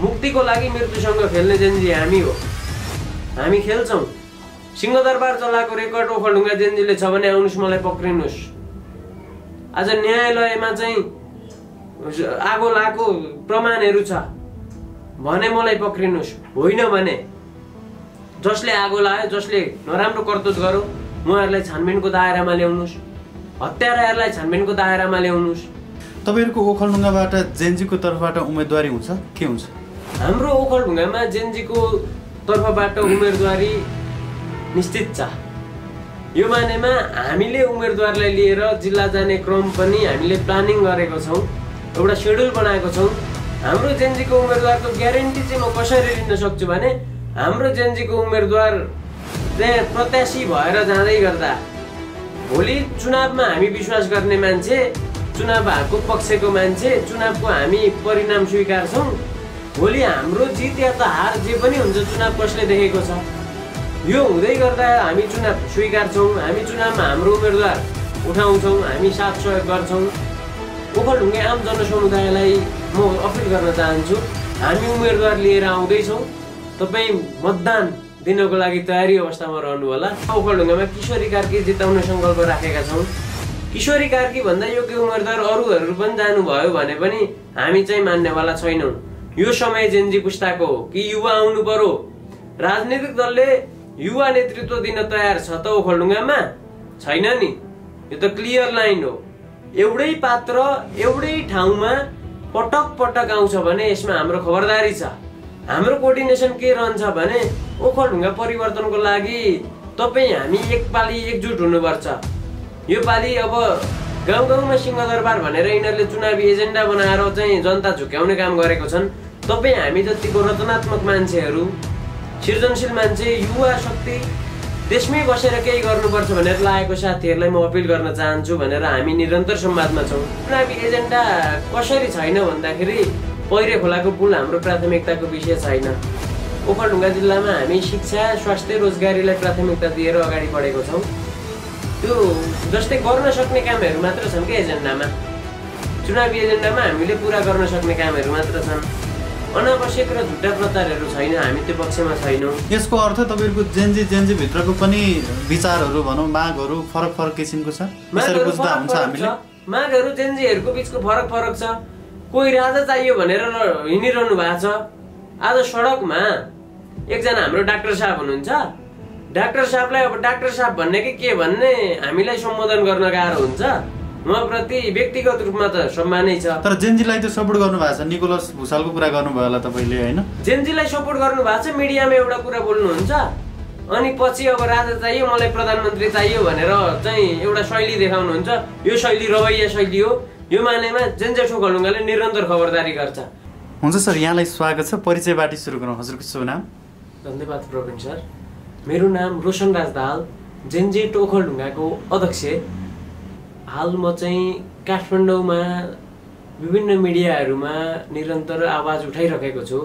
मुक्तिको लागि मृत्युसँग खेल्ने जेन्जी हामी हो। हामी खेल्छौँ। सिंहदरबार चलाएको रेकर्ड ओखलढुङ्गा जेन्जीले छ भने आउनुहोस्, मलाई पक्रिनुहोस्। आज न्यायालयमा चाहिँ आगो लागेको प्रमाणहरू छ भने मलाई पक्रिनुहोस्। होइन भने जसले आगो लायो, जसले नराम्रो करतुत गर्यो, उहाँहरूलाई छानबिनको दायरामा ल्याउनुहोस्, हत्याराहरूलाई छानबिनको दायरामा ल्याउनुहोस्। तपाईँहरूको ओखलढुङ्गाबाट जेन्जीको तर्फबाट उम्मेदवारी हुन्छ के हुन्छ? हाम्रो ओखलढुङ्गामा जेन्जीको तर्फबाट उम्मेदवारी निश्चित छ। यो मानेमा हामीले उम्मेदवारलाई लिएर जिल्ला जाने क्रम पनि हामीले प्लानिङ गरेको छौँ, एउटा सेड्युल बनाएको छौँ। हाम्रो जेन्जीको उम्मेदवारको ग्यारेन्टी चाहिँ म कसरी लिन सक्छु भने हाम्रो जेन्जीको उम्मेदवार चाहिँ प्रत्याशी भएर जाँदै गर्दा भोलि चुनावमा हामी विश्वास गर्ने मान्छे, चुनावको पक्षको मान्छे, चुनावको हामी परिणाम स्वीकार्छौँ। भोलि हाम्रो जित या त हार जे पनि हुन्छ, चुनाव कसले देखेको छ, यो हुँदै गर्दा हामी चुनाव स्वीकार्छौँ। हामी चुनावमा हाम्रो उम्मेदवार उठाउँछौँ, हामी साथ सहयोग गर्छौँ। ओखलढुङ्गे आम जनसमुदायलाई म अपिल गर्न चाहन्छु, हामी उम्मेदवार लिएर आउँदैछौँ, तपाईँ मतदान दिनको लागि तयारी अवस्थामा रहनु होला। ओखलढुङ्गामा किशोरी कार्की जिताउने सङ्कल्प राखेका छौँ। किशोरी कार्की भन्दा योग्य उम्मेदवार अरूहरू पनि जानुभयो भने पनि हामी चाहिँ मान्नेवाला छैनौँ। यो समय जेन्जी पुस्ताको हो कि युवा आउनु पर्यो। राजनीतिक दलले युवा नेतृत्व दिन तयार छ त ओखलढुङ्गामा? छैन नि। यो त क्लियर लाइन हो। एउटै पात्र एउटै ठाउँमा पटक पटक आउँछ भने यसमा हाम्रो खबरदारी छ। हाम्रो कोर्डिनेसन के रहन्छ भने ओखलढुङ्गा परिवर्तनको लागि तपाईँ हामी एकपालि एकजुट हुनुपर्छ। यो पालि अब गाउँ गाउँमा सिंहदरबार भनेर यिनीहरूले चुनावी एजेन्डा बनाएर चाहिँ जनता झुक्याउने काम गरेको छन्। तपाईँ हामी जतिको रचनात्मक मान्छेहरू, सृजनशील मान्छे, युवा शक्ति देशमै बसेर केही गर्नुपर्छ भनेर लागेको साथीहरूलाई म अपिल गर्न चाहन्छु भनेर हामी निरन्तर संवादमा छौँ। चुनावी एजेन्डा कसरी छैन भन्दाखेरि पहिरे खोलाको पुल हाम्रो प्राथमिकताको विषय छैन। ओखलढुङ्गा जिल्लामा हामी शिक्षा, स्वास्थ्य, रोजगारीलाई प्राथमिकता दिएर अगाडि बढेको छौँ। त्यो जस्तै गर्न सक्ने कामहरू मात्र छन् कि एजेन्डामा, चुनावी एजेन्डामा हामीले पुरा गर्न सक्ने कामहरू मात्र छन्। अनावश्यक र झुट्टा प्रचारहरू छैन, हामी त्यो पक्षमा छैनौँ। यसको अर्थ तपाईँहरूको जेन्जी भित्रको पनि विचारहरू भनौँ, मागहरू फरक फरक किसिमको छ। मागहरू जेन्जीहरूको बिचको फरक छ। कोही राजा चाहियो भनेर हिँडिरहनु भएको छ। आज सडकमा एकजना हाम्रो डाक्टर साहब हुनुहुन्छ। डाक्टर साहबलाई अब डाक्टर साहब भन्ने कि के भन्ने हामीलाई सम्बोधन गर्न गाह्रो हुन्छ। उहाँप्रति व्यक्तिगत रूपमा त सम्मानै छ। तर जेन्जीलाई त सपोर्ट गर्नुभएको छ। निकोलस भुसालको कुरा गर्नुभयो होला तपाईँले, होइन? जेन्जीलाई सपोर्ट गर्नुभएको छ, मिडियामा एउटा कुरा बोल्नुहुन्छ, अनि पछि अब राजा चाहियो, मलाई प्रधानमन्त्री चाहियो भनेर चाहिँ एउटा शैली देखाउनुहुन्छ। यो शैली रवैया शैली हो। यो मानेमा जेन्जी ओखलढुङ्गाले निरन्तर खबरदारी गर्छ। हुन्छ सर, यहाँलाई स्वागत छ। परिचयबाट सुरु गरौँ। हजुरको शुभ नाम? धन्यवाद प्रवीण सर। मेरो नाम रोशन राज दाहाल, जेन्जी ओखलढुङ्गाको अध्यक्ष। हाल म चाहिँ काठमाडौँमा विभिन्न मिडियाहरूमा निरन्तर आवाज उठाइरहेको छु।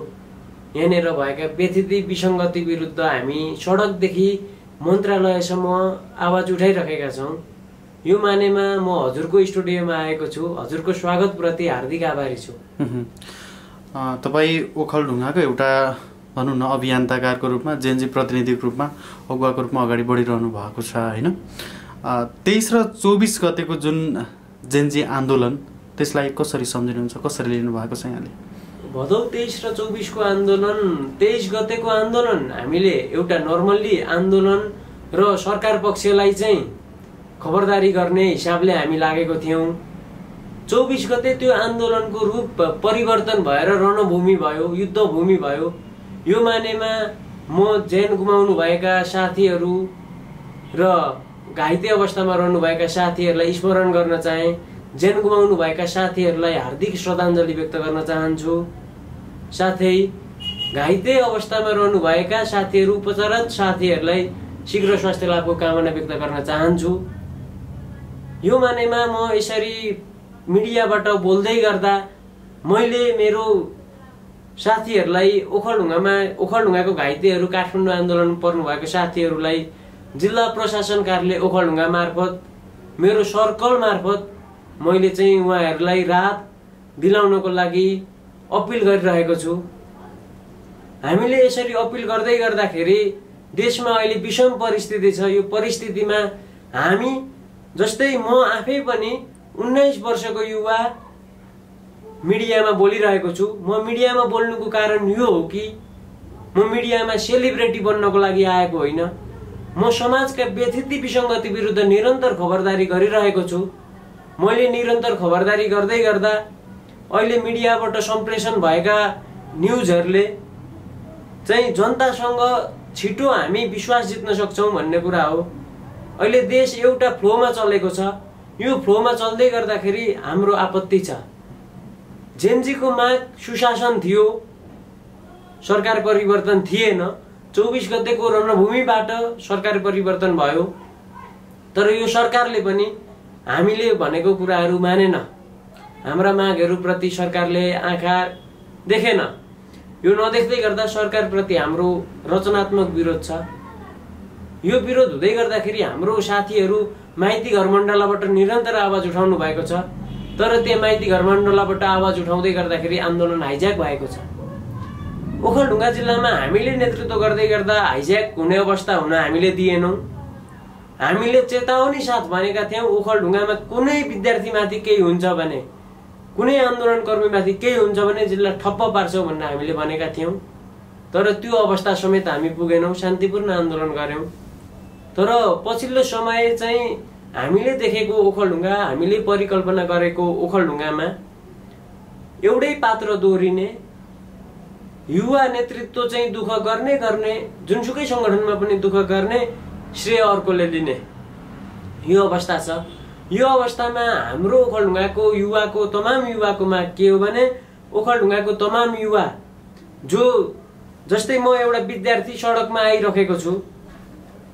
यहाँनिर भएका व्यथिति विसङ्गति विरुद्ध हामी सडकदेखि मन्त्रालयसम्म आवाज उठाइरहेका छौँ। यो मानेमा म हजुरको स्टुडियोमा आएको छु। हजुरको स्वागतप्रति हार्दिक आभारी छु। तपाईँ ओखलढुङ्गाको एउटा भनौँ न अभियन्ताकारको रूपमा, जेन्जी प्रतिनिधिको रूपमा, अगुवाको रूपमा अगाडि बढिरहनु भएको छ, होइन? 23 र 24 गतेको जुन जेन्जी आन्दोलन, त्यसलाई कसरी सम्झिनुहुन्छ, कसरी लिनु भएको छ यहाँले? भदौ 23 र 24 को आन्दोलन, 23 गतेको आन्दोलन हामीले एउटा नर्मल्ली आन्दोलन र सरकार पक्षलाई चाहिँ खबरदारी गर्ने हिसाबले हामी लागेको थियौँ। 24 गते त्यो आन्दोलनको रूप परिवर्तन भएर रणभूमि भयो, युद्धभूमि भयो। यो मानेमा म ज्यान गुमाउनु भएका साथीहरू र घाइते अवस्थामा रहनुभएका साथीहरूलाई स्मरण गर्न चाहे। ज्यान गुमाउनु भएका साथीहरूलाई हार्दिक श्रद्धाञ्जली व्यक्त गर्न चाहन्छु। साथै घाइते अवस्थामा रहनुभएका साथीहरू, उपचाररत साथीहरूलाई शीघ्र स्वास्थ्य लाभको कामना व्यक्त गर्न चाहन्छु। यो मानेमा म यसरी मिडियाबाट बोल्दै गर्दा मैले मेरो साथीहरूलाई ओखलढुङ्गाको घाइतेहरू, काठमाडौँ आन्दोलन पर्नुभएको साथीहरूलाई जिल्ला प्रशासन कार्यालय ओखलढुङ्गा मार्फत, मेरो सर्कल मार्फत मैले चाहिँ उहाँहरूलाई राहत दिलाउनको लागि अपिल गरिरहेको छु। हामीले यसरी अपिल गर्दै गर्दाखेरि देशमा अहिले विषम परिस्थिति छ। यो परिस्थितिमा हामी जस्तै म आफै पनि 19 वर्षको युवा मिडियामा बोलिरहेको छु। म मिडियामा बोल्नुको कारण यो हो कि म मिडियामा सेलिब्रेटी बन्नको लागि आएको होइन। म समाजका व्यथिति विसङ्गति विरुद्ध निरन्तर खबरदारी गरिरहेको छु। मैले निरन्तर खबरदारी गर्दै गर्दा अहिले मिडियाबाट सम्प्रेषण भएका न्युजहरूले चाहिँ जनतासँग छिटो हामी विश्वास जित्न सक्छौँ भन्ने कुरा हो। अहिले देश एउटा फ्लोमा चलेको छ। यो फ्लोमा चल्दै गर्दाखेरि हाम्रो आपत्ति छ। जेनजीको माग सुशासन थियो, सरकार परिवर्तन थिएन। 24 गतेको रणभूमिबाट सरकार परिवर्तन भयो, तर यो सरकारले पनि हामीले भनेको कुराहरू मानेन। हाम्रा मागहरूप्रति सरकारले आँखा देखेन। यो नदेख्दै गर्दा सरकारप्रति हाम्रो रचनात्मक विरोध छ। यो विरोध हुँदै गर्दाखेरि हाम्रो साथीहरू माइती घरमण्डलाबाट निरन्तर आवाज उठाउनु भएको छ, तर त्यो माइती घरमण्डलाबाट आवाज उठाउँदै गर्दाखेरि आन्दोलन हाइज्याक भएको छ। ओखलढुङ्गा जिल्लामा हामीले नेतृत्व गर्दै गर्दा हाइज्याक हुने अवस्था हुन हामीले दिएनौँ। हामीले चेतावनी साथ भनेका थियौँ ओखलढुङ्गामा कुनै विद्यार्थीमाथि केही हुन्छ भने, कुनै आन्दोलनकर्मीमाथि केही हुन्छ भने जिल्ला ठप्प पार्छौँ भनेर हामीले भनेका थियौँ। तर त्यो अवस्था समेत हामी पुगेनौँ, शान्तिपूर्ण आन्दोलन गऱ्यौँ। तर पछिल्लो समय चाहिँ हामीले देखेको ओखलढुङ्गा, हामीले परिकल्पना गरेको ओखलढुङ्गामा एउटै पात्र दोहोरिने, युवा नेतृत्व चाहिँ दुःख गर्ने जुनसुकै सङ्गठनमा पनि दुःख गर्ने, श्रेय अर्कोले लिने यो अवस्था छ। यो अवस्थामा हाम्रो ओखलढुङ्गाको युवाको तमाम युवाको माग के हो भने ओखलढुङ्गाको तमाम युवा जो जस्तै म एउटा विद्यार्थी सडकमा आइरहेको छु।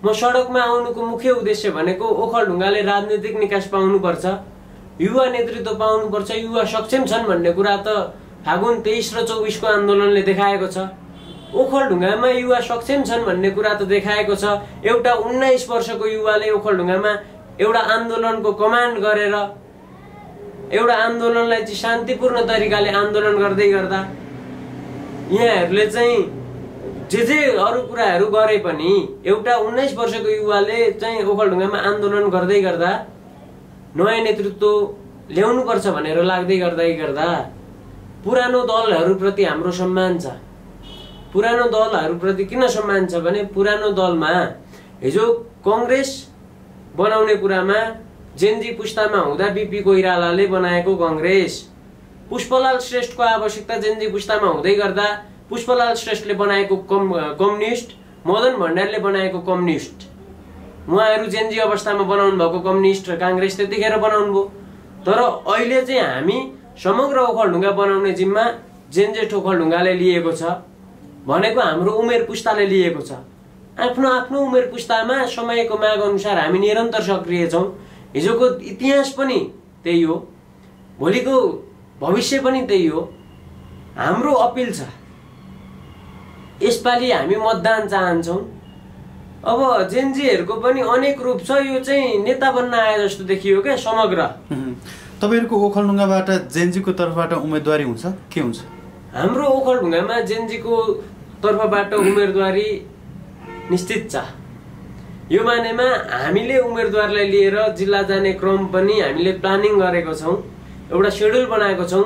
म सडकमा आउनुको मुख्य उद्देश्य भनेको ओखलढुङ्गाले राजनीतिक निकास पाउनुपर्छ, युवा नेतृत्व पाउनुपर्छ, युवा सक्षम छन् भन्ने कुरा त फागुन 23 र 24 को आन्दोलनले देखाएको छ। ओखलढुङ्गामा युवा सक्षम छन् भन्ने कुरा त देखाएको छ। एउटा 19 वर्षको युवाले ओखलढुङ्गामा एउटा आन्दोलनको कमान्ड गरेर एउटा आन्दोलनलाई चाहिँ शान्तिपूर्ण तरिकाले आन्दोलन गर्दै गर्दा यहाँहरूले चाहिँ जे अरू कुराहरू गरे पनि एउटा 19 वर्षको युवाले चाहिँ ओखलढुङ्गामा आन्दोलन गर्दै गर्दा नयाँ नेतृत्व ल्याउनुपर्छ भनेर लाग्दै गर्दा पुरानो दलहरूप्रति हाम्रो सम्मान छ। पुरानो दलहरूप्रति किन सम्मान छ भने पुरानो दलमा हिजो कांग्रेस बनाउने कुरामा जेनजी पुस्तामा हुँदा बीपी कोइरालाले बनाएको कांग्रेस, पुष्पलाल श्रेष्ठको आवश्यकता जेनजी पुस्तामा हुँदै गर्दा पुष्पलाल श्रेष्ठले बनाएको कम्युनिस्ट, मदन भण्डारीले बनाएको कम्युनिस्ट, उहाँहरू जेनजी अवस्थामा बनाउनु भएको कम्युनिस्ट र कांग्रेस त्यतिखेर बनाउनु भयो। तर अहिले चाहिँ हामी समग्र ओखलढुङ्गा बनाउने जिम्मा जेनजेठ ओखलढुङ्गाले लिएको छ भनेको हाम्रो उमेर पुस्ताले लिएको छ। आफ्नो आफ्नो उमेर पुस्तामा समयको माग अनुसार हामी निरन्तर सक्रिय छौँ। हिजोको इतिहास पनि त्यही हो, भोलिको भविष्य पनि त्यही हो। हाम्रो अपिल छ यसपालि हामी मतदान चाहन्छौँ। अब जेनजीहरूको पनि अनेक रूप छ, यो चाहिँ नेता बन्न आए जस्तो देखियो क्या समग्र। तपाईँहरूको ओखलढुङ्गाबाट जेनजीको तर्फबाट उम्मेदवारी हुन्छ के हुन्छ? हाम्रो ओखलढुङ्गामा जेनजीको तर्फबाट उम्मेदवारी निश्चित छ। यो मानेमा हामीले उम्मेदवारलाई लिएर जिल्ला जाने क्रम पनि हामीले प्लानिङ गरेको छौँ, एउटा सेड्युल बनाएको छौँ।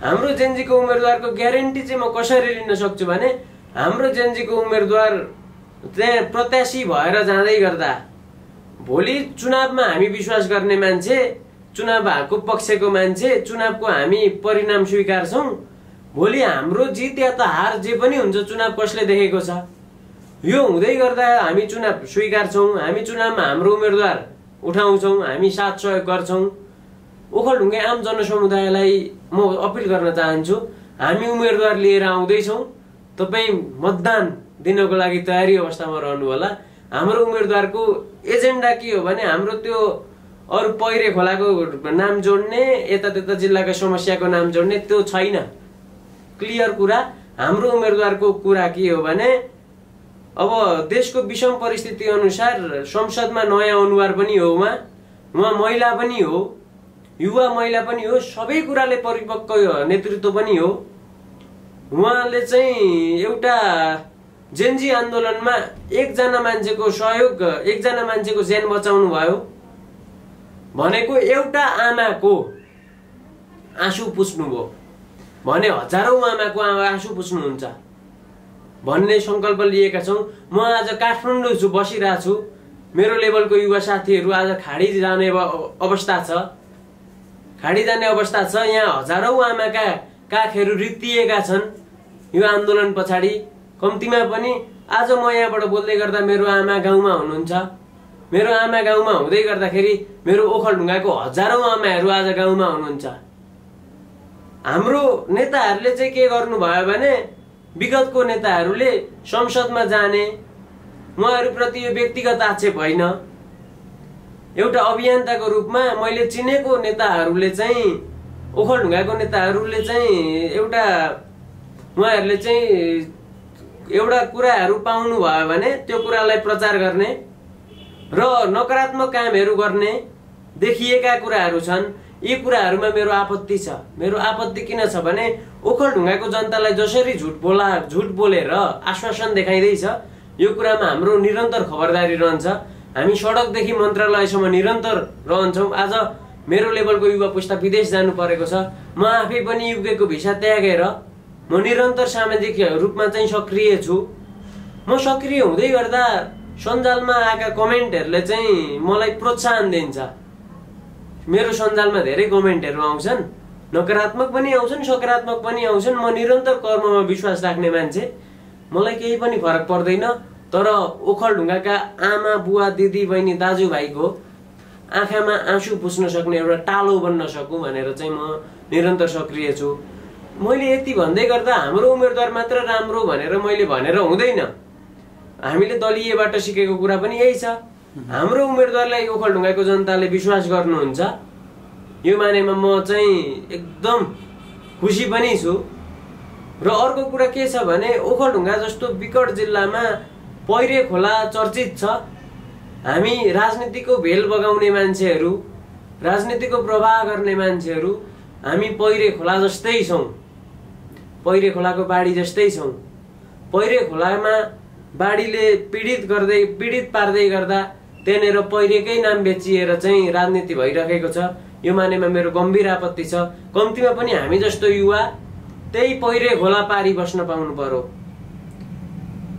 हाम्रो जेनजीको उम्मेदवारको ग्यारेन्टी चाहिँ म कसरी लिन सक्छु भने हाम्रो जेनजीको उम्मेदवार त्यहाँ प्रत्याशी भएर जाँदै गर्दा भोलि चुनावमा हामी विश्वास गर्ने मान्छे, चुनाव भएको पक्षको मान्छे, चुनावको हामी परिणाम स्वीकार्छौँ। भोलि हाम्रो जित या त हार जे पनि हुन्छ चुनाव कसले देखेको छ, यो हुँदै गर्दा हामी चुनाव स्वीकार्छौँ। हामी चुनावमा हाम्रो उम्मेदवार उठाउँछौँ, हामी साथ सहयोग गर्छौँ। ओखलढुङ्गा आम जनसमुदायलाई म अपिल गर्न चाहन्छु, हामी उम्मेदवार लिएर आउँदैछौँ, तपाईँ मतदान दिनको लागि तयारी अवस्थामा रहनु होला। हाम्रो उम्मेदवारको एजेन्डा के हो भने हाम्रो त्यो अरू पहिरे खोलाको नाम जोड्ने, यता त्यता जिल्लाको समस्याको नाम जोड्ने त्यो छैन। क्लियर कुरा, हाम्रो उम्मेदवारको कुरा के हो भने अब देशको विषम परिस्थिति अनुसार संसदमा नयाँ अनुहार पनि हो, उहाँ महिला पनि हो, युवा महिला पनि हो, सबै कुराले परिपक्व नेतृत्व पनि हो। उहाँले चाहिँ एउटा जेनजी आन्दोलनमा एकजना मान्छेको सहयोग, एकजना मान्छेको ज्यान बचाउनु भयो भनेको एउटा आमाको आँसु पुस्नुभयो भने हजारौं आमाको आँसु पुस्नुहुन्छ भन्ने संकल्प लिएका छौं। म आज काठमाडौँ छु, बसिरहेको छु। मेरो लेभलको युवा साथीहरू आज खाडी जाने अवस्था छ, खाडी जाने अवस्था छ। यहाँ हजारौं आमाका काखहरू रित्तिएका छन् यो आन्दोलन पछाडि। कम्तीमा पनि आज म यहाँबाट बोल्दै गर्दा मेरो आमा गाउँमा हुनुहुन्छ। मेरो आमा गाउँमा हुँदै गर्दाखेरि मेरो ओखलढुङ्गाको हजारौं आमाहरू आज गाउँमा हुनुहुन्छ। हाम्रो नेताहरूले चाहिँ के गर्नुभयो भने विगतको नेताहरूले संसदमा जाने, उहाँहरूप्रति यो व्यक्तिगत आक्षेप होइन, एउटा अभियन्ताको रूपमा मैले चिनेको नेताहरूले चाहिँ, ओखलढुङ्गाको नेताहरूले चाहिँ उहाँहरूले चाहिँ एउटा कुराहरू पाउनु भयो भने त्यो कुरालाई प्रचार गर्ने र नकारात्मक कामहरू गर्ने देखिएका कुराहरू छन्। यी कुराहरूमा मेरो आपत्ति छ। मेरो आपत्ति किन छ भने ओखलढुङ्गाको जनतालाई जसरी झुट बोलेर आश्वासन देखाइँदैछ यो कुरामा हाम्रो निरन्तर खबरदारी रहन्छ। हामी सडकदेखि मन्त्रालयसम्म निरन्तर रहन्छौँ। आज मेरो लेभलको युवा पुस्ता विदेश जानु परेको छ। म आफै पनि युकेको भिसा त्यागेर म निरन्तर सामाजिक रूपमा चाहिँ सक्रिय छु। म सक्रिय हुँदै गर्दा सञ्जालमा आएका कमेन्टहरूले चाहिँ मलाई प्रोत्साहन दिन्छ। मेरो सञ्जालमा धेरै कमेन्टहरू आउँछन्, नकारात्मक पनि आउँछन्, सकारात्मक पनि आउँछन्। म निरन्तर कर्ममा विश्वास राख्ने मान्छे, मलाई केही पनि फरक पर्दैन। तर ओखलढुङ्गाका आमा, बुवा, दिदी, बहिनी, दाजुभाइको आँखामा आँसु पुस्न सक्ने एउटा टालो बन्न सकूँ भनेर चाहिँ म निरन्तर सक्रिय छु। मैले यति भन्दै गर्दा हाम्रो उम्मेदवार मात्र राम्रो भनेर हुँदैन। हामीले दलीयबाट सिकेको कुरा पनि यही छ। हाम्रो उम्मेदवारलाई ओखलढुङ्गाको जनताले विश्वास गर्नुहुन्छ यो मानेमा म चाहिँ एकदम खुसी पनि छु। र अर्को कुरा के छ भने ओखलढुङ्गा जस्तो विकट जिल्लामा पैरे खोला चर्चित छ। हामी राजनीतिको भेल बगाउने मान्छेहरू, राजनीतिको प्रवाह गर्ने मान्छेहरू हामी पैरे खोला जस्तै छौँ, पैरे खोलाको बाढी जस्तै छौँ। पैरे खोलामा बाढीले पीडित पार्दै गर्दा त्यहाँनिर पैरेकै नाम बेचिएर चाहिँ राजनीति भइरहेको छ। यो मानेमा मेरो गम्भीर आपत्ति छ। कम्तीमा पनि हामी जस्तो युवा त्यही पैरे खोला पारी बस्न पाउनु पर्यो,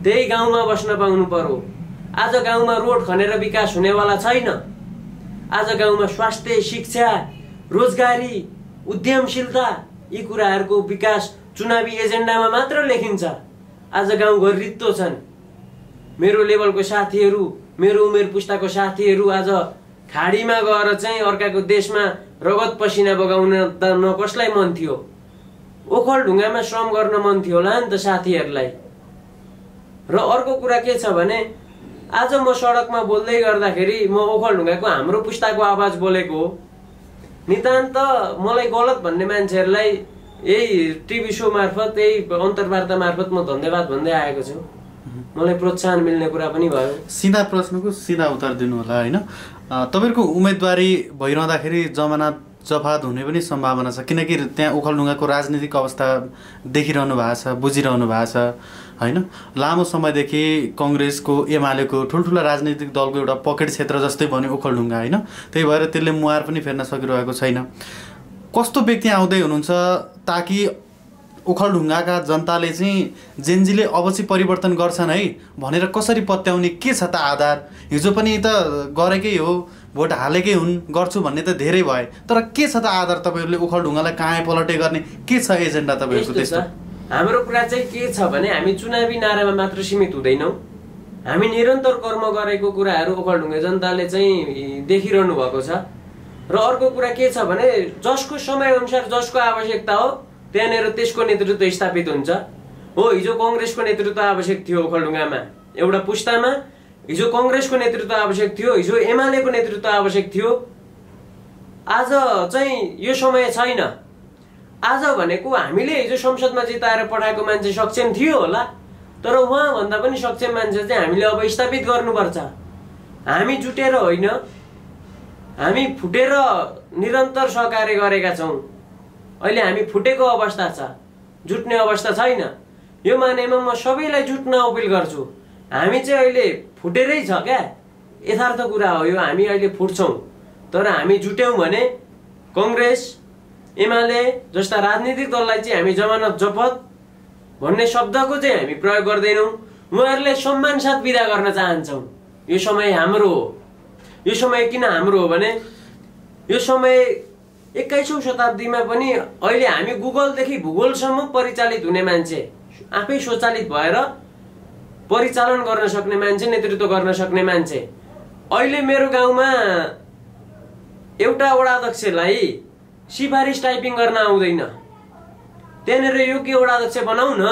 त्यही गाउँमा बस्न पाउनु पर्यो। आज गाउँमा रोड खनेर विकास हुनेवाला छैन। आज गाउँमा स्वास्थ्य, शिक्षा, रोजगारी, उद्यमशीलता यी कुराहरूको विकास चुनावी एजेन्डामा मात्र लेखिन्छ। आज गाउँघर रित्तो छन्। मेरो लेभलको साथीहरू, मेरो उमेर पुस्ताको साथीहरू आज खाडीमा गएर चाहिँ अर्काको देशमा रगत पसिना बगाउन त न कसलाई मन थियो, ओखलढुङ्गामा श्रम गर्न मन थियो होला नि त साथीहरूलाई। र अर्को कुरा के छ भने आज म सडकमा बोल्दै गर्दाखेरि म ओखलढुङ्गाको हाम्रो पुस्ताको आवाज बोलेको हो। नितान्त मलाई गलत भन्ने मान्छेहरूलाई यही टिभी शो मार्फत, यही अन्तर्वार्ता मार्फत म धन्यवाद भन्दै आएको छु। मलाई प्रोत्साहन मिल्ने कुरा पनि भयो। सिधा प्रश्नको सिधा उत्तर दिनु होला हैन। तपाईहरुको उम्मेदवारी भइरहँदाखेरि जमानत जफात हुने पनि सम्भावना छ, किनकि त्यहाँ ओखलढुङ्गाको राजनीतिक अवस्था देखिरहनु भएको छ, बुझिरहनु भएको छ हैन। लामो समयदेखि कांग्रेसको, एमालेको ठुल्ठुला राजनीतिक दलको एउटा पकेट क्षेत्र जस्तै बन्यो ओखलढुङ्गा हैन। त्यही भएर त्यसले मुहार पनि फेर्न सकिरहेको छैन। कस्तो व्यक्ति आउँदै हुनुहुन्छ ताकि ओखलढुङ्गाका जनताले चाहिँ जेनजीले अब चाहिँ परिवर्तन गर्छन् है भनेर कसरी पत्याउने, के छ त आधार? हिजो पनि त गरेकै हो, भोट हालेकै हुन्, गर्छु भन्ने त धेरै भए, तर के छ त आधार? तपाईहरुले ओखलढुङ्गालाई कहाँ पलटे गर्ने के छ एजेन्डा तपाईहरुको? त्यस्तो हाम्रो कुरा चाहिँ के छ भने हामी चुनावी नारामा मात्र सीमित हुँदैनौँ। हामी निरन्तर कर्म गरेको कुराहरू ओखलढुङ्गा जनताले चाहिँ देखिरहनु भएको छ। र अर्को कुरा के छ भने जसको समय अनुसार जसको आवश्यकता हो त्यहाँनिर त्यसको नेतृत्व स्थापित हुन्छ। हो, हिजो कांग्रेसको नेतृत्व आवश्यक थियो ओखलढुङ्गामा, एउटा पुस्तामा हिजो कांग्रेसको नेतृत्व आवश्यक थियो, हिजो एमालेको नेतृत्व आवश्यक थियो। आज चाहिँ यो समय छैन। आज भनेको हामीले हिजो संसदमा जिताएर पठाएको मान्छे सक्षम थियो होला, तर उहाँ भन्दा पनि सक्षम मान्छे चाहिँ हामीले अब स्थापित गर्नुपर्छ। हामी जुटेर होइन, हामी फुटेर निरन्तर सहकार्य गरेका छौँ। अहिले हामी फुटेको अवस्था छ। जुट्ने अवस्था छैन। यो मानेमा म सबैलाई जुट्न अपिल गर्छु। हामी चाहिँ अहिले फुटेरै छ क्या, यथार्थ कुरा हो यो। हामी अहिले फुट्छौँ, तर हामी जुट्यौँ भने कङ्ग्रेस एमाले जस्ता राजनीतिक दललाई चाहिँ हामी जमानत जपत भन्ने शब्दको चाहिँ हामी प्रयोग गर्दैनौँ। उहाँहरूले सम्मान साथ विदा गर्न चाहन्छौँ। यो समय हाम्रो हो। यो समय किन हाम्रो हो भने यो समय 21औं शताब्दीमा पनि अहिले हामी गुगलदेखि भूगोलसम्म परिचालित हुने मान्छे, आफै स्वचालित भएर परिचालन गर्न सक्ने मान्छे, नेतृत्व गर्न सक्ने मान्छे। अहिले मेरो गाउँमा एउटा वडा अध्यक्षलाई सिफारिस टाइपिङ गर्न आउँदैन, त्यहाँनिर योग्य वडा अध्यक्ष बनाऊ न।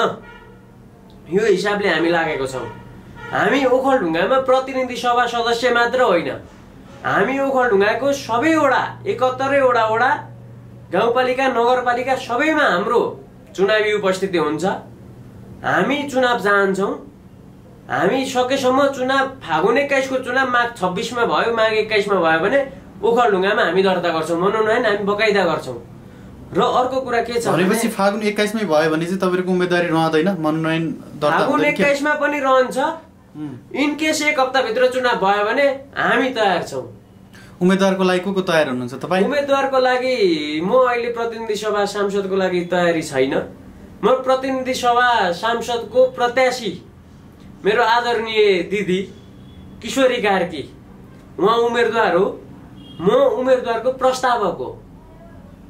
यो हिसाबले हामी लागेको छौँ। हामी ओखलढुङ्गामा प्रतिनिधि सभा सदस्य मात्र होइन, हामी ओखलढुङ्गाको सबै वडा 71 वडा गाउँपालिका नगरपालिका सबैमा हाम्रो चुनावी उपस्थिति हुन्छ। हामी चुनाव चाहन्छौँ। हामी सकेसम्म चुनाव फागुन 21 को चुनाव माघ 26 मा भयो, माघ 21 मा भयो भने ओखलढुङ्गामा हामी दर्ता गर्छौँ, मनोनयन हामी बकाइदा गर्छौँ। र अर्को कुरा के छ भनेपछि फागुन 21 मै भयो भने चाहिँ तपाईहरुको उम्मेदवारी रहँदैन, मनोनयन दर्ता फागुन 21 मा पनि रहन्छ। इन केस एक हप्ताभित्र चुनाव भयो भने हामी तयार छौँ। उम्मेदवारको लागि को तयार हुनुहुन्छ तपाई? उम्मेदवारको लागि म अहिले प्रतिनिधि सभा सांसदको लागि तयारी छैन। म प्रतिनिधि सभा सांसदको प्रत्याशी मेरो आदरणीय दिदी किशोरी कार्की उहाँ उम्मेदवार हो। म उम्मेदवारको प्रस्तावक हो।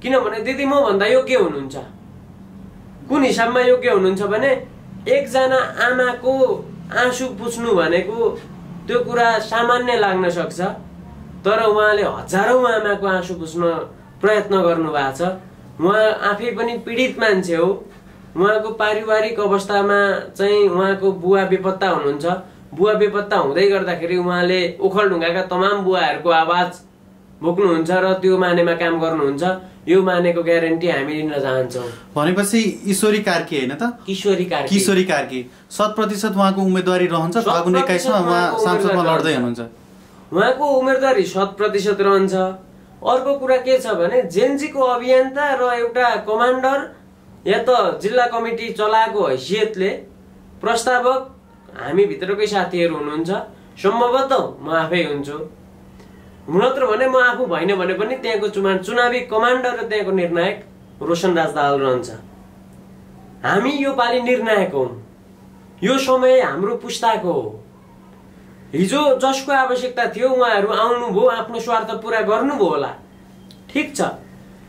किनभने दिदी म भन्दा योग्य हुनुहुन्छ। कुन हिसाबमा योग्य हुनुहुन्छ भने एकजना आमाको आँसु पुछ्नु भनेको त्यो कुरा सामान्य लाग्न सक्छ, तर उहाँले हजारौं आमाको आँसु पुछ्न प्रयत्न गर्नु भएको छ। उहाँ आफै पनि पीडित मान्छे हो। उहाँको पारिवारिक अवस्थामा चाहिँ उहाँको बुवा बेपत्ता हुनुहुन्छ। बुवा बेपत्ता हुँदै गर्दाखेरि उहाँले ओखलढुङ्गाका तमाम बुवाहरूको आवाज बोक्नुहुन्छ र त्यो मानेमा काम गर्नुहुन्छ। यो मानेको ग्यारेन्टी हामी लिन चाहन्छौँ। भनेपछि ईश्वरी कार्की हैन त? किशोरी कार्की 100% उहाँको उम्मेदवारी रहन्छ। फागुन 21 मा उहाँ सांसदमा लड्दै हुनुहुन्छ। उहाँको उम्मेदवारी 100% रहन्छ। अर्को कुरा के छ भने जेनजीको अभियन्ता र एउटा कमान्डर या त जिल्ला कमिटी चलाएको हैसियतले प्रस्तावक हामी भित्रकै साथीहरू हुनुहुन्छ। सम्भवतः म आफै हुन्छु। नत्र भने म आफू भइन भने पनि त्यहाँको चुनावी कमान्डर र त्यहाँको निर्णायक रोशनराज दाहाल रहन्छ। हामी यो पालि निर्णायक हौं। यो समय हाम्रो पुस्ताको हो। हिजो जसको आवश्यकता थियो उहाँहरू आउनुभयो, आफ्नो स्वार्थ पूरा गर्नुभयो होला, ठिक छ।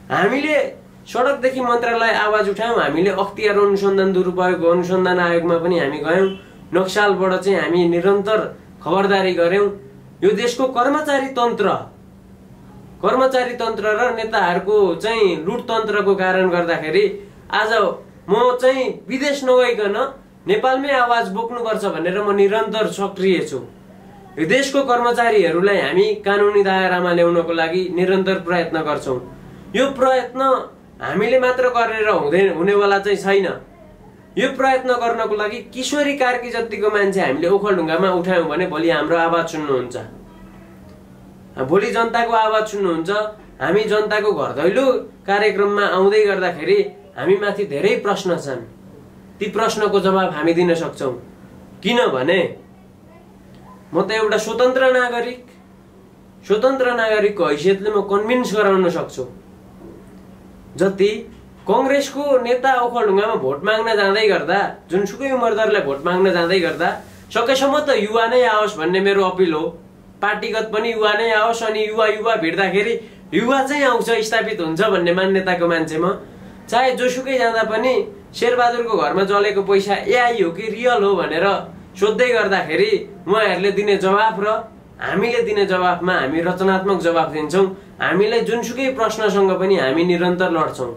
हामीले सडकदेखि मन्त्रालय आवाज उठायौं। हामीले अख्तियार अनुसन्धान दुरुपयोग अनुसन्धान आयोगमा पनि हामी गयौं। नक्सलबाट चाहिँ हामी निरन्तर खबरदारी गर्यौं। यो देशको कर्मचारी तन्त्र र नेताहरूको चाहिँ लुटतन्त्रको कारण गर्दाखेरि आज म चाहिँ विदेश नगइकन नेपालमै आवाज बोक्नुपर्छ भनेर म निरन्तर सक्रिय छु। यो देशको कर्मचारीहरूलाई हामी कानुनी दायरामा ल्याउनको लागि निरन्तर प्रयत्न गर्छौं। यो प्रयत्न हामीले मात्र गरेर हुनेवाला चाहिँ छैन। यो प्रयत्न गर्नको लागि किशोरी कार्की जतिको मान्छे हामीले ओखलढुङ्गामा उठायौं भने भोलि हाम्रो आवाज सुन्नुहुन्छ। भोलि जनताको आवाज सुन्नुहुन्छ। हामी जनताको घर दैलो कार्यक्रममा आउँदै गर्दाखेरि हामी माथि धेरै प्रश्न छन्। ती प्रश्नको जवाब हामी दिन सक्छौं। किनभने म त एउटा स्वतन्त्र नागरिकको हैसियतले म कन्भिन्स गराउन सक्छु। जति कांग्रेसको नेता ओखलढुङ्गामा भोट माग्न जाँदै गर्दा, जुनसुकै उम्मेदवारलाई भोट माग्न जाँदै गर्दा सकेसम्म त युवा नै आओस् भन्ने मेरो अपिल हो। पार्टीगत पनि युवा नै आओस् अनि युवा भिड्दाखेरि युवा चाहिँ आउँछ, स्थापित हुन्छ भन्ने मान्यताको मान्छे म। चाहे जोसुकै जाँदा पनि शेरबहादुरको घरमा जलेको पैसा एआई हो कि रियल हो भनेर सोध्दै गर्दाखेरि उहाँहरूले दिने जवाफ र हामीले दिने जवाफमा हामी रचनात्मक जवाफ दिन्छौं। हामीलाई जुनसुकै प्रश्नसँग पनि हामी निरन्तर लड्छौं।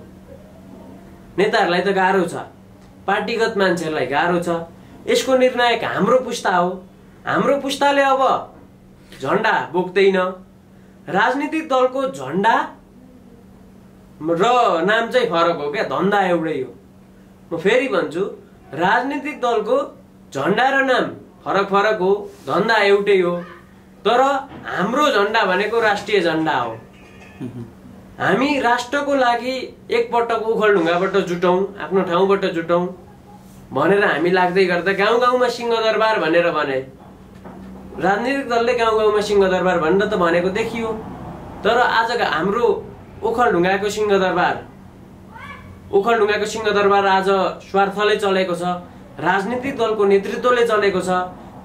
नेताहरूलाई त गाह्रो छ, पार्टीगत मान्छेहरूलाई गाह्रो छ। यसको निर्णायक हाम्रो पुस्ता हो। हाम्रो पुस्ताले अब झण्डा बोक्दैन। राजनीतिक दलको झण्डा र नाम चाहिँ फरक हो क्या, धन्दा एउटै हो। म फेरि भन्छु, राजनीतिक दलको झण्डा र नाम फरक हो, धन्दा एउटै हो। तर हाम्रो झण्डा भनेको राष्ट्रिय झण्डा हो। हामी राष्ट्रको लागि एकपटक ओखलढुङ्गाबाट जुटौँ, आफ्नो ठाउँबाट जुटौँ भनेर हामी लाग्दै गर्दा गाउँ गाउँमा सिंहदरबार भनेर भने राजनीतिक दलले गाउँ गाउँमा सिंहदरबार भनेर त भनेको देखियो। तर आज हाम्रो ओखलढुङ्गाको सिंहदरबार आज स्वार्थले चलेको छ, राजनीतिक दलको नेतृत्वले चलेको छ,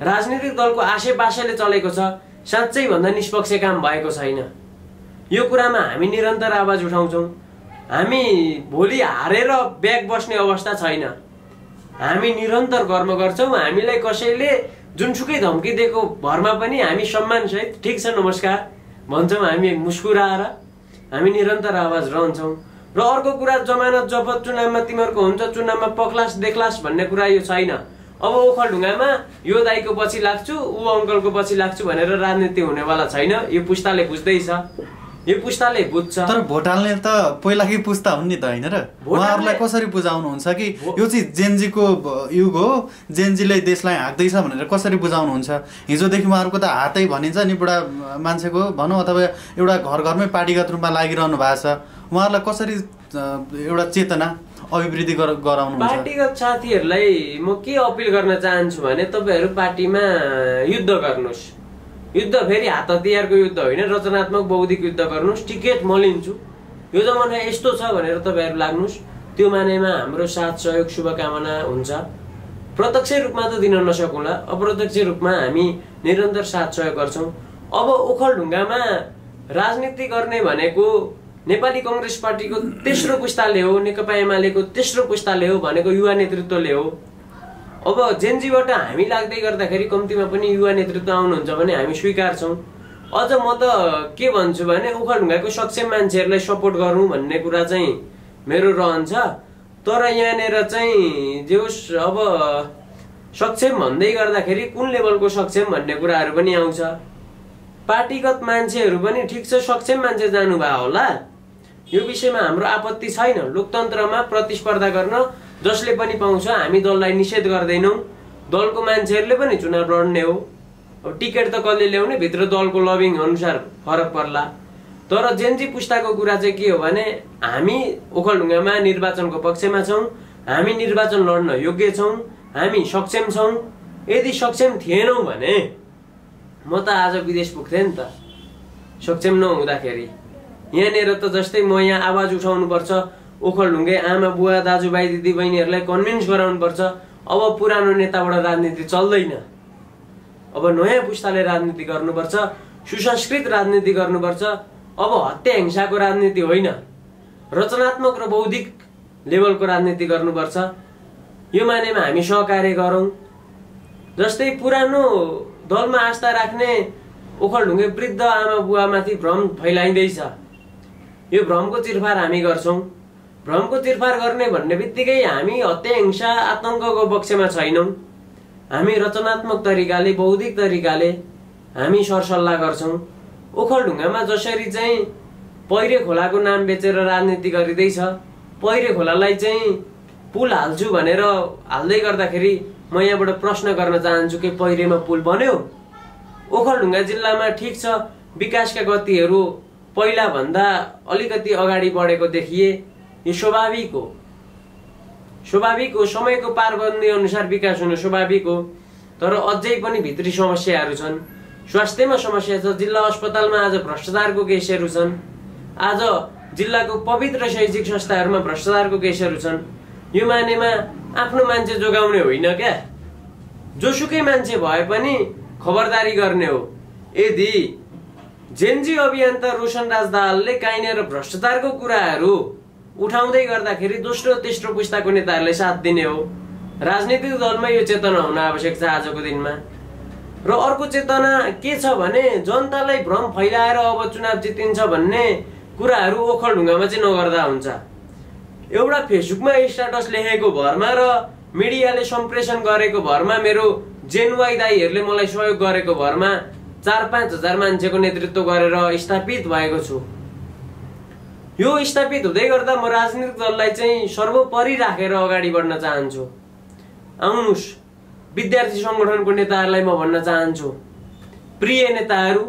राजनीतिक दलको आशेपाशेले चलेको छ। साँच्चै भन्दा निष्पक्ष काम भएको छैन। यो कुरामा हामी निरन्तर आवाज उठाउँछौँ। हामी भोलि हारेर ब्याग बस्ने अवस्था छैन। हामी निरन्तर कर्म गर्छौँ। हामीलाई कसैले जुनसुकै धम्की दिएको भरमा पनि हामी सम्मानसहित ठिक छ नमस्कार भन्छौँ। हामी मुस्कुराएर हामी निरन्तर आवाज रहन्छौँ। र अर्को कुरा जमानत जफत चुनावमा तिमीहरूको हुन्छ, चुनावमा पक्लास देखलास भन्ने कुरा यो छैन। अब ओखलढुङ्गामा यो दाइको पछि लाग्छु, ऊ अङ्कलको पछि लाग्छु भनेर राजनीति हुनेवाला छैन। यो पुस्ताले बुझ्दैछ, यो पुस्ताले बुझ्छ। तर भोट हाल्ने त पहिलाकै पुस्ता हुन् नि त, होइन र? उहाँहरूलाई कसरी बुझाउनुहुन्छ कि यो चाहिँ जेनजीको युग हो, जेनजीले देशलाई हाँक्दैछ भनेर कसरी बुझाउनुहुन्छ? हिजोदेखि उहाँहरूको त हातै भनिन्छ नि बुढा मान्छेको भनौँ, अथवा एउटा घर घरमै पार्टीगत रूपमा लागिरहनु भएको छ। उहाँहरूलाई कसरी एउटा चेतना अभिवृद्धि गराउनुहुन्छ? पार्टीगत साथीहरूलाई म के अपिल गर्न चाहन्छु भने तपाईँहरू पार्टीमा युद्ध गर्नुहोस्। युद्ध फेरि हात हतियारको युद्ध होइन, रचनात्मक बौद्धिक युद्ध गर्नुहोस्। टिकट म लिन्छु, यो जमाना यस्तो छ भनेर तपाईँहरू लाग्नुहोस्। त्यो मानेमा हाम्रो साथ सहयोग शुभकामना हुन्छ। प्रत्यक्ष रूपमा त दिन नसकौँला, अप्रत्यक्ष रूपमा हामी निरन्तर साथ सहयोग गर्छौँ। अब ओखलढुङ्गामा राजनीति गर्ने भनेको नेपाली कांग्रेस पार्टीको तेस्रो पुस्ताले हो, नेकपा एमालेको तेस्रो पुस्ताले हो भनेको युवा नेतृत्वले हो। अब जेनजीबाट हामी लाग्दै गर्दाखेरि कम्तीमा पनि युवा नेतृत्व आउनुहुन्छ भने हामी स्वीकार्छौँ। अझ म त के भन्छु भने ओखलढुङ्गाको सक्षम मान्छेहरूलाई सपोर्ट गरौँ भन्ने कुरा चाहिँ मेरो रहन्छ। तर यहाँनिर चाहिँ जे होस्, अब सक्षम भन्दै गर्दाखेरि कुन लेभलको सक्षम भन्ने कुराहरू पनि आउँछ। पार्टीगत मान्छेहरू पनि ठिक छ, सक्षम मान्छे जानुभयो होला, यो विषयमा हाम्रो आपत्ति छैन। लोकतन्त्रमा प्रतिस्पर्धा गर्न जसले पनि पाउँछ, हामी दललाई निषेध गर्दैनौँ। दलको मान्छेहरूले पनि चुनाव लड्ने हो। अब टिकट त कसले ल्याउने, भित्र दलको लबिङ अनुसार फरक पर्ला। तर जेनजी पुस्ताको कुरा चाहिँ के हो भने हामी ओखलढुङ्गामा निर्वाचनको पक्षमा छौँ, हामी निर्वाचन लड्न योग्य छौँ, हामी सक्षम छौँ। यदि सक्षम थिएनौँ भने म त आज विदेश पुग्थेँ नि त। सक्षम नहुँदाखेरि यहाँनिर त जस्तै म यहाँ आवाज उठाउनु पर्छ, ओखलढुङ्गे आमा बुवा दाजुभाइ दिदी बहिनीहरूलाई कन्भिन्स गराउनु पर्छ। अब पुरानो नेताबाट राजनीति चल्दैन। अब नयाँ पुस्ताले राजनीति गर्नुपर्छ, सुसंस्कृत राजनीति गर्नुपर्छ। अब हत्या हिंसाको राजनीति होइन, रचनात्मक र बौद्धिक लेभलको राजनीति गर्नुपर्छ। यो मानेमा हामी सहकार्य गरौँ। जस्तै पुरानो दलमा आस्था राख्ने ओखलढुङ्गे वृद्ध आमा बुवामाथि भ्रम फैलाइँदैछ। यो भ्रमको चिरफार हामी गर्छौँ। भ्रमको चिरफार गर्ने भन्ने बित्तिकै हामी हत्या हिंसा आतंकको पक्षमा छैनौँ। हामी रचनात्मक तरिकाले बौद्धिक तरिकाले हामी सरसल्लाह गर्छौँ। ओखलढुङ्गामा जसरी चाहिँ पहिरे खोलाको नाम बेचेर राजनीति गरिँदैछ, पहिरे खोलालाई चाहिँ पुल हाल्छु भनेर हाल्दै गर्दाखेरि म यहाँबाट प्रश्न गर्न चाहन्छु कि पहिरेमा पुल बन्यो? ओखलढुङ्गा जिल्लामा ठिक छ, विकासका गतिहरू पहिला भन्दा अलिकति अगाडि बढेको देखिए। यो स्वाभाविक हो, स्वाभाविक हो। समयको पारबन्दी अनुसार विकास हुनु स्वाभाविक हो। तर अझै पनि भित्री समस्याहरू छन्। स्वास्थ्यमा समस्या छ, जिल्ला अस्पतालमा आज भ्रष्टाचारको केसहरू छन्। आज जिल्लाको पवित्र शैक्षिक संस्थाहरूमा भ्रष्टाचारको केसहरू छन्। यो मानेमा आफ्नो मान्छे जोगाउने होइन क्या, जोसुकै मान्छे भए पनि खबरदारी गर्ने हो। यदि जेनजी अभियन्ता रोशन राज दाहालले काहीँनिर भ्रष्टाचारको कुराहरू उठाउँदै गर्दाखेरि दोस्रो तेस्रो पुस्ताको नेताहरूले साथ दिने हो। राजनीतिक दलमा यो चेतना हुन आवश्यक छ आजको दिनमा। र अर्को चेतना के छ भने जनतालाई भ्रम फैलाएर अब चुनाव जितिन्छ भन्ने कुराहरू ओखलढुङ्गामा चाहिँ नगर्दा हुन्छ। एउटा फेसबुकमा स्ट्याटस लेखेको भरमा र मिडियाले सम्प्रेषण गरेको भरमा, मेरो जेनवाई दाईहरूले मलाई सहयोग गरेको भरमा 4-5 हजार मान्छेको नेतृत्व गरेर स्थापित भएको छु। यो स्थापित हुँदै गर्दा म राजनीतिक दललाई चाहिँ सर्वोपरि राखेर अगाडि बढ्न चाहन्छु। आउनुहोस्, विद्यार्थी संगठनको नेताहरूलाई म भन्न चाहन्छु, प्रिय नेताहरू,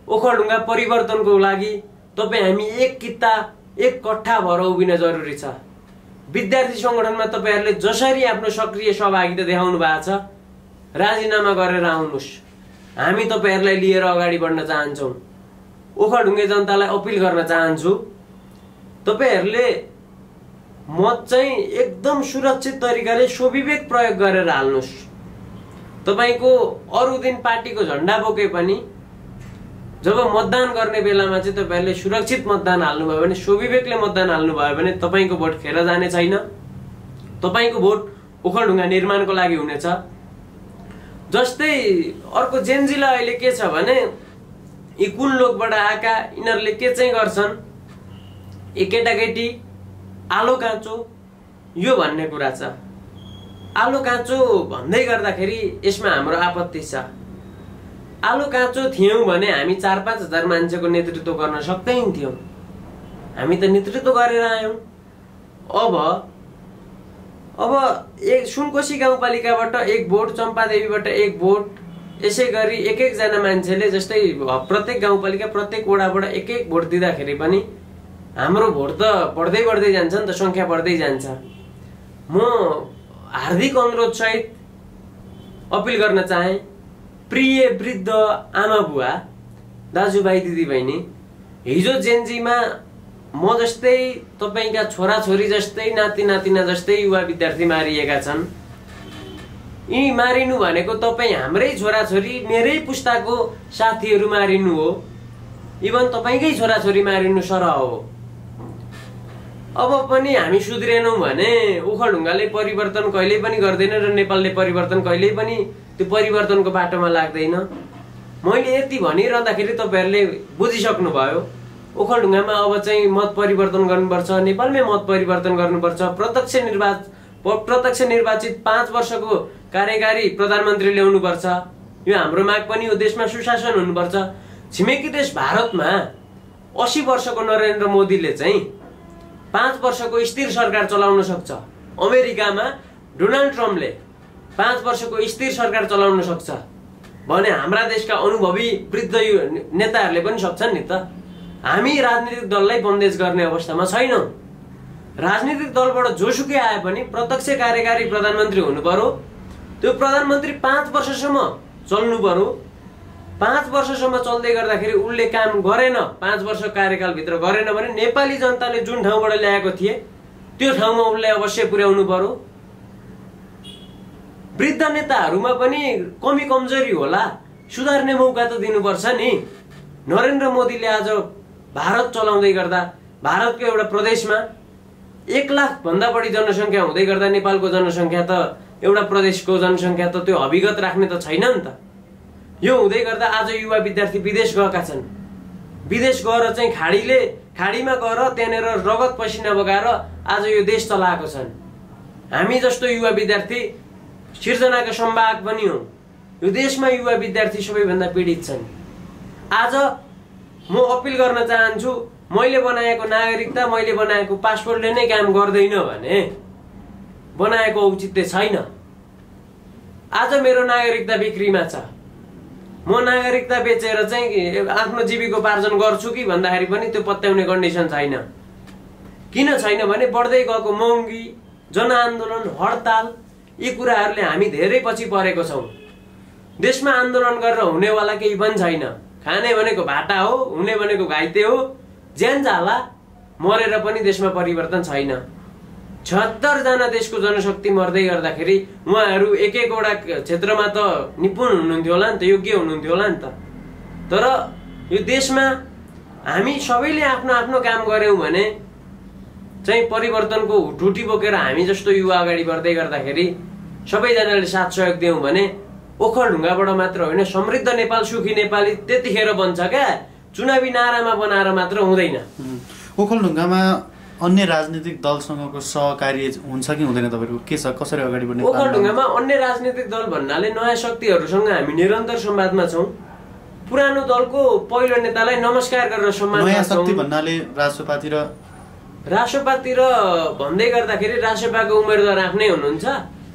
ओखलढुङ्गा परिवर्तनको लागि तपाईँ हामी एक किता एक कट्ठा भएर उभिन जरुरी छ। विद्यार्थी सङ्गठनमा तपाईँहरूले जसरी आफ्नो सक्रिय सहभागिता देखाउनु भएको छ, राजीनामा गरेर आउनुहोस्। हामी तपाईँहरूलाई लिएर अगाडि बढ्न चाहन्छौँ। ओखलढुङ्गे जनतालाई अपिल गर्न चाहन्छु, तपाईँहरूले मत चाहिँ एकदम सुरक्षित तरिकाले स्वविवेक प्रयोग गरेर हाल्नुहोस्। तपाईँको अरू दिन पार्टीको झन्डा बोके पनि जब मतदान गर्ने बेलामा चाहिँ तपाईँहरूले सुरक्षित मतदान हाल्नुभयो भने, स्वविवेकले मतदान हाल्नुभयो भने तपाईँको भोट खेर जाने छैन। तपाईँको भोट ओखलढुङ्गा निर्माणको लागि हुनेछ। जस्तै अर्को जेनजीलाई अहिले के छ भने, यी कुन लोकबाट आएका यिनीहरूले के चाहिँ गर्छन्, यी केटाकेटी आलो काँचो यो भन्ने कुरा छ। आलो काँचो भन्दै गर्दाखेरि यसमा हाम्रो आपत्ति छ। आलो काँचो थियौँ भने हामी 4-5 हजार मान्छेको नेतृत्व गर्न सक्दैनथ्यौँ। हामी त नेतृत्व गरेर आयौँ। अब एक सुनकोशी गाउँपालिकाबाट 1 भोट, चम्पादेवीबाट 1 भोट, यसै गरी एक जना मान्छेले, जस्तै प्रत्येक गाउँपालिका प्रत्येक वडाबाट 1 भोट दिँदाखेरि पनि हाम्रो भोट त बढ्दै बढ्दै जान्छ नि त, सङ्ख्या बढ्दै जान्छ। म हार्दिक अनुरोध सहित अपिल गर्न चाहे, प्रिय वृद्ध आमा बुवा, दाजुभाइ दिदीबहिनी, हिजो जेनजीमा म जस्तै, तपाईँका छोराछोरी जस्तै, नाति नातिना जस्तै युवा विद्यार्थी मारिएका छन्। यी मारिनु भनेको तपाईँ हाम्रै छोराछोरी, मेरै पुस्ताको साथीहरू मारिनु हो। इभन तपाईँकै छोराछोरी मारिनु सरह हो। अब पनि हामी सुध्रेनौँ भने ओखलढुङ्गाले परिवर्तन कहिल्यै पनि गर्दैन र नेपालले परिवर्तन कहिल्यै पनि त्यो परिवर्तनको बाटोमा लाग्दैन। मैले यति भनिरहँदाखेरि तपाईँहरूले बुझिसक्नु भयो, ओखलढुङ्गामा अब चाहिँ मत परिवर्तन गर्नुपर्छ, नेपालमै मत परिवर्तन गर्नुपर्छ। प्रत्यक्ष निर्वाचित 5 वर्षको कार्यकारी प्रधानमन्त्री ल्याउनुपर्छ। यो हाम्रो माग पनि हो। देशमा सुशासन हुनुपर्छ। छिमेकी देश भारतमा 80 वर्षको नरेन्द्र मोदीले चाहिँ 5 वर्षको स्थिर सरकार चलाउन सक्छ। अमेरिकामा डोनाल्ड ट्रम्पले 5 वर्षको स्थिर सरकार चलाउन सक्छ भने हाम्रा देशका अनुभवी वृद्ध नेताहरूले पनि सक्छन् नि त। हामी राजनीतिक दललाई बन्देज गर्ने अवस्थामा छैनौँ। राजनीतिक दलबाट जोसुकै आए पनि प्रत्यक्ष कार्यकारी प्रधानमन्त्री हुनु पर्यो। त्यो प्रधानमन्त्री 5 वर्षसम्म चल्नु पर्यो। 5 वर्षसम्म चल्दै गर्दाखेरि उसले काम गरेन, 5 वर्ष कार्यकालभित्र गरेन भने नेपाली जनताले जुन ठाउँबाट ल्याएको थिए त्यो ठाउँमा उसले अवश्य पुर्याउनु पर्यो। वृद्ध नेताहरूमा पनि कमी कमजोरी होला, सुधार्ने मौका त दिनुपर्छ नि। नरेन्द्र मोदीले आज भारत चलाउँदै गर्दा भारतको एउटा प्रदेशमा 1 लाख भन्दा बढी जनसङ्ख्या हुँदै गर्दा नेपालको जनसङ्ख्या त, एउटा प्रदेशको जनसङ्ख्या त त्यो अभिगत राख्ने त छैन नि त। यो हुँदै गर्दा आज युवा विद्यार्थी विदेश गएका छन्। विदेश गएर चाहिँ खाडीमा गएर त्यहाँनिर रगत पसिना बगाएर आज यो देश चलाएको छन्। हामी जस्तो युवा विद्यार्थी सिर्जनाका सम्वाहक पनि हौँ। यो देशमा युवा विद्यार्थी सबैभन्दा पीडित छन्। आज म अपिल गर्न चाहन्छु, मैले बनाएको नागरिकता, मैले बनाएको पासपोर्टले नै काम गर्दैन भने बनाएको औचित्य छैन। आज मेरो नागरिकता बिक्रीमा छ। म नागरिकता बेचेर चाहिँ आफ्नो जीविकोपार्जन गर्छु कि भन्दाखेरि पनि त्यो पत्याउने कन्डिसन छैन। किन छैन भने बढ्दै गएको महँगी, जनआन्दोलन, हडताल, यी कुराहरूले हामी धेरै पछि परेको छौँ। देशमा आन्दोलन गरेर हुनेवाला केही पनि छैन। खाने भनेको भाटा हो, हुने भनेको घाइते हो। ज्यान जाला, मरेर पनि देशमा परिवर्तन छैन। 76 जना देशको जनशक्ति मर्दै गर्दाखेरि उहाँहरू एक-एकवटा क्षेत्रमा त निपुण हुनुहुन्थ्यो होला नि त, योग्य हुनुहुन्थ्यो होला नि त। तर यो देशमा हामी सबैले आफ्नो आफ्नो काम गर्यौँ भने चाहिँ परिवर्तनको ढुटी बोकेर हामी जस्तो युवा अगाडि बढ्दै गर्दाखेरि सबैजनाले साथ सहयोग दियौँ भने ओखलढुङ्गाबाट मात्र होइन, समृद्ध नेपाल, सुखी नेपाली त्यतिखेर बन्छ क्या। चुनावी नारामा बनाएर मात्र हुँदैन। ओखलढुङ्गामा अन्य राजनीतिक दलसँगको सहकार्य हुन्छ कि हुँदैन तपाईँको? के छ, कसरी अगाडि बढ्ने? ओखलढुङ्गामा अन्य राजनीतिक दल भन्नाले नयाँ शक्तिहरूसँग हामी निरन्तर संवादमा छौँ। पुरानो दलको पहिलो नेतालाई नमस्कार गरेर सम्मान नयाँ शक्ति भन्नाले रासोपातिर भन्दै गर्दाखेरि रासोपाको उम्मेदवार आफ्नै हुनुहुन्छ,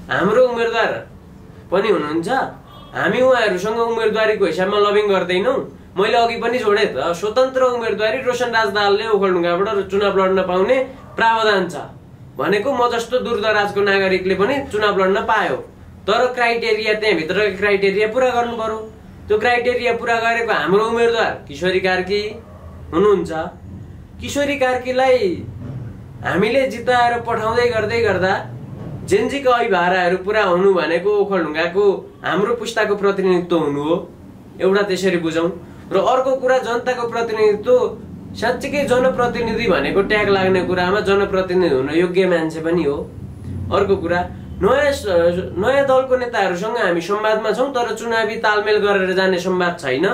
हाम्रो उम्मेदवार पनि हुनुहुन्छ। हामी उहाँहरूसँग उम्मेदवारीको हिसाबमा लबिङ गर्दैनौँ। मैले अघि पनि जोडे त, स्वतन्त्र उम्मेदवारी रोशन राज दाहालले ओखलढुङ्गाबाट चुनाव लड्न पाउने प्रावधान छ भनेको म जस्तो दूरदराजको नागरिकले पनि चुनाव लड्न पायो। तर क्राइटेरिया, त्यहाँभित्रको क्राइटेरिया पुरा गर्नु पर्यो। त्यो क्राइटेरिया पुरा गरेको हाम्रो उम्मेदवार किशोरी कार्की हुनुहुन्छ। किशोरी कार्कीलाई हामीले जिताएर पठाउँदै गर्दै गर्दा जेन्जीको अभिभाराहरू पुरा हुनु भनेको ओखलढुङ्गाको हाम्रो पुस्ताको प्रतिनिधित्व हुनु हो, एउटा त्यसरी बुझौँ। र अर्को कुरा, जनताको प्रतिनिधित्व साँच्चीकै जनप्रतिनिधि भनेको ट्याग लाग्ने कुरामा जनप्रतिनिधि हुन योग्य मान्छे पनि हो। अर्को कुरा, नयाँ दलको नेताहरूसँग हामी संवादमा छौँ, तर चुनावी तालमेल गरेर जाने संवाद छैन।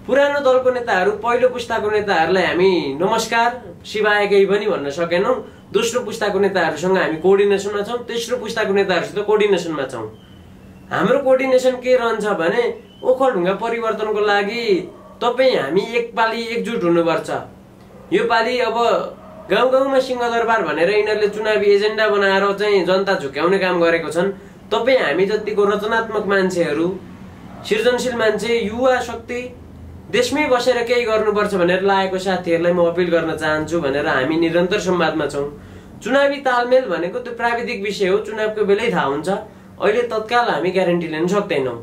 पुरानो दलको नेताहरू, पहिलो पुस्ताको नेताहरूलाई हामी नमस्कार सिवाय केही पनि भन्न सकेनौँ। दोस्रो पुस्ताको नेताहरूसँग हामी कोअर्डिनेसनमा छौँ, तेस्रो पुस्ताको नेताहरूसित कोअर्डिनेसनमा छौँ। हाम्रो कोअर्डिनेसन के रहन्छ भने ओखलढुङ्गा परिवर्तनको लागि तपाईँ हामी एकपालि एकजुट हुनुपर्छ। यो पालि अब गाउँ गाउँमा सिंहदरबार भनेर यिनीहरूले चुनावी एजेन्डा बनाएर चाहिँ जनता झुक्याउने काम गरेको छन्। तपाईँ हामी जतिको रचनात्मक मान्छेहरू, सृजनशील मान्छे, युवा शक्ति, देशमै बसेर केही गर्नुपर्छ भनेर लागेको साथीहरूलाई म अपिल गर्न चाहन्छु भनेर हामी निरन्तर संवादमा छौँ। चुनावी तालमेल भनेको त्यो प्राविधिक विषय हो, चुनावको बेलै थाहा हुन्छ। अहिले तत्काल हामी ग्यारेन्टी लिन सक्दैनौँ।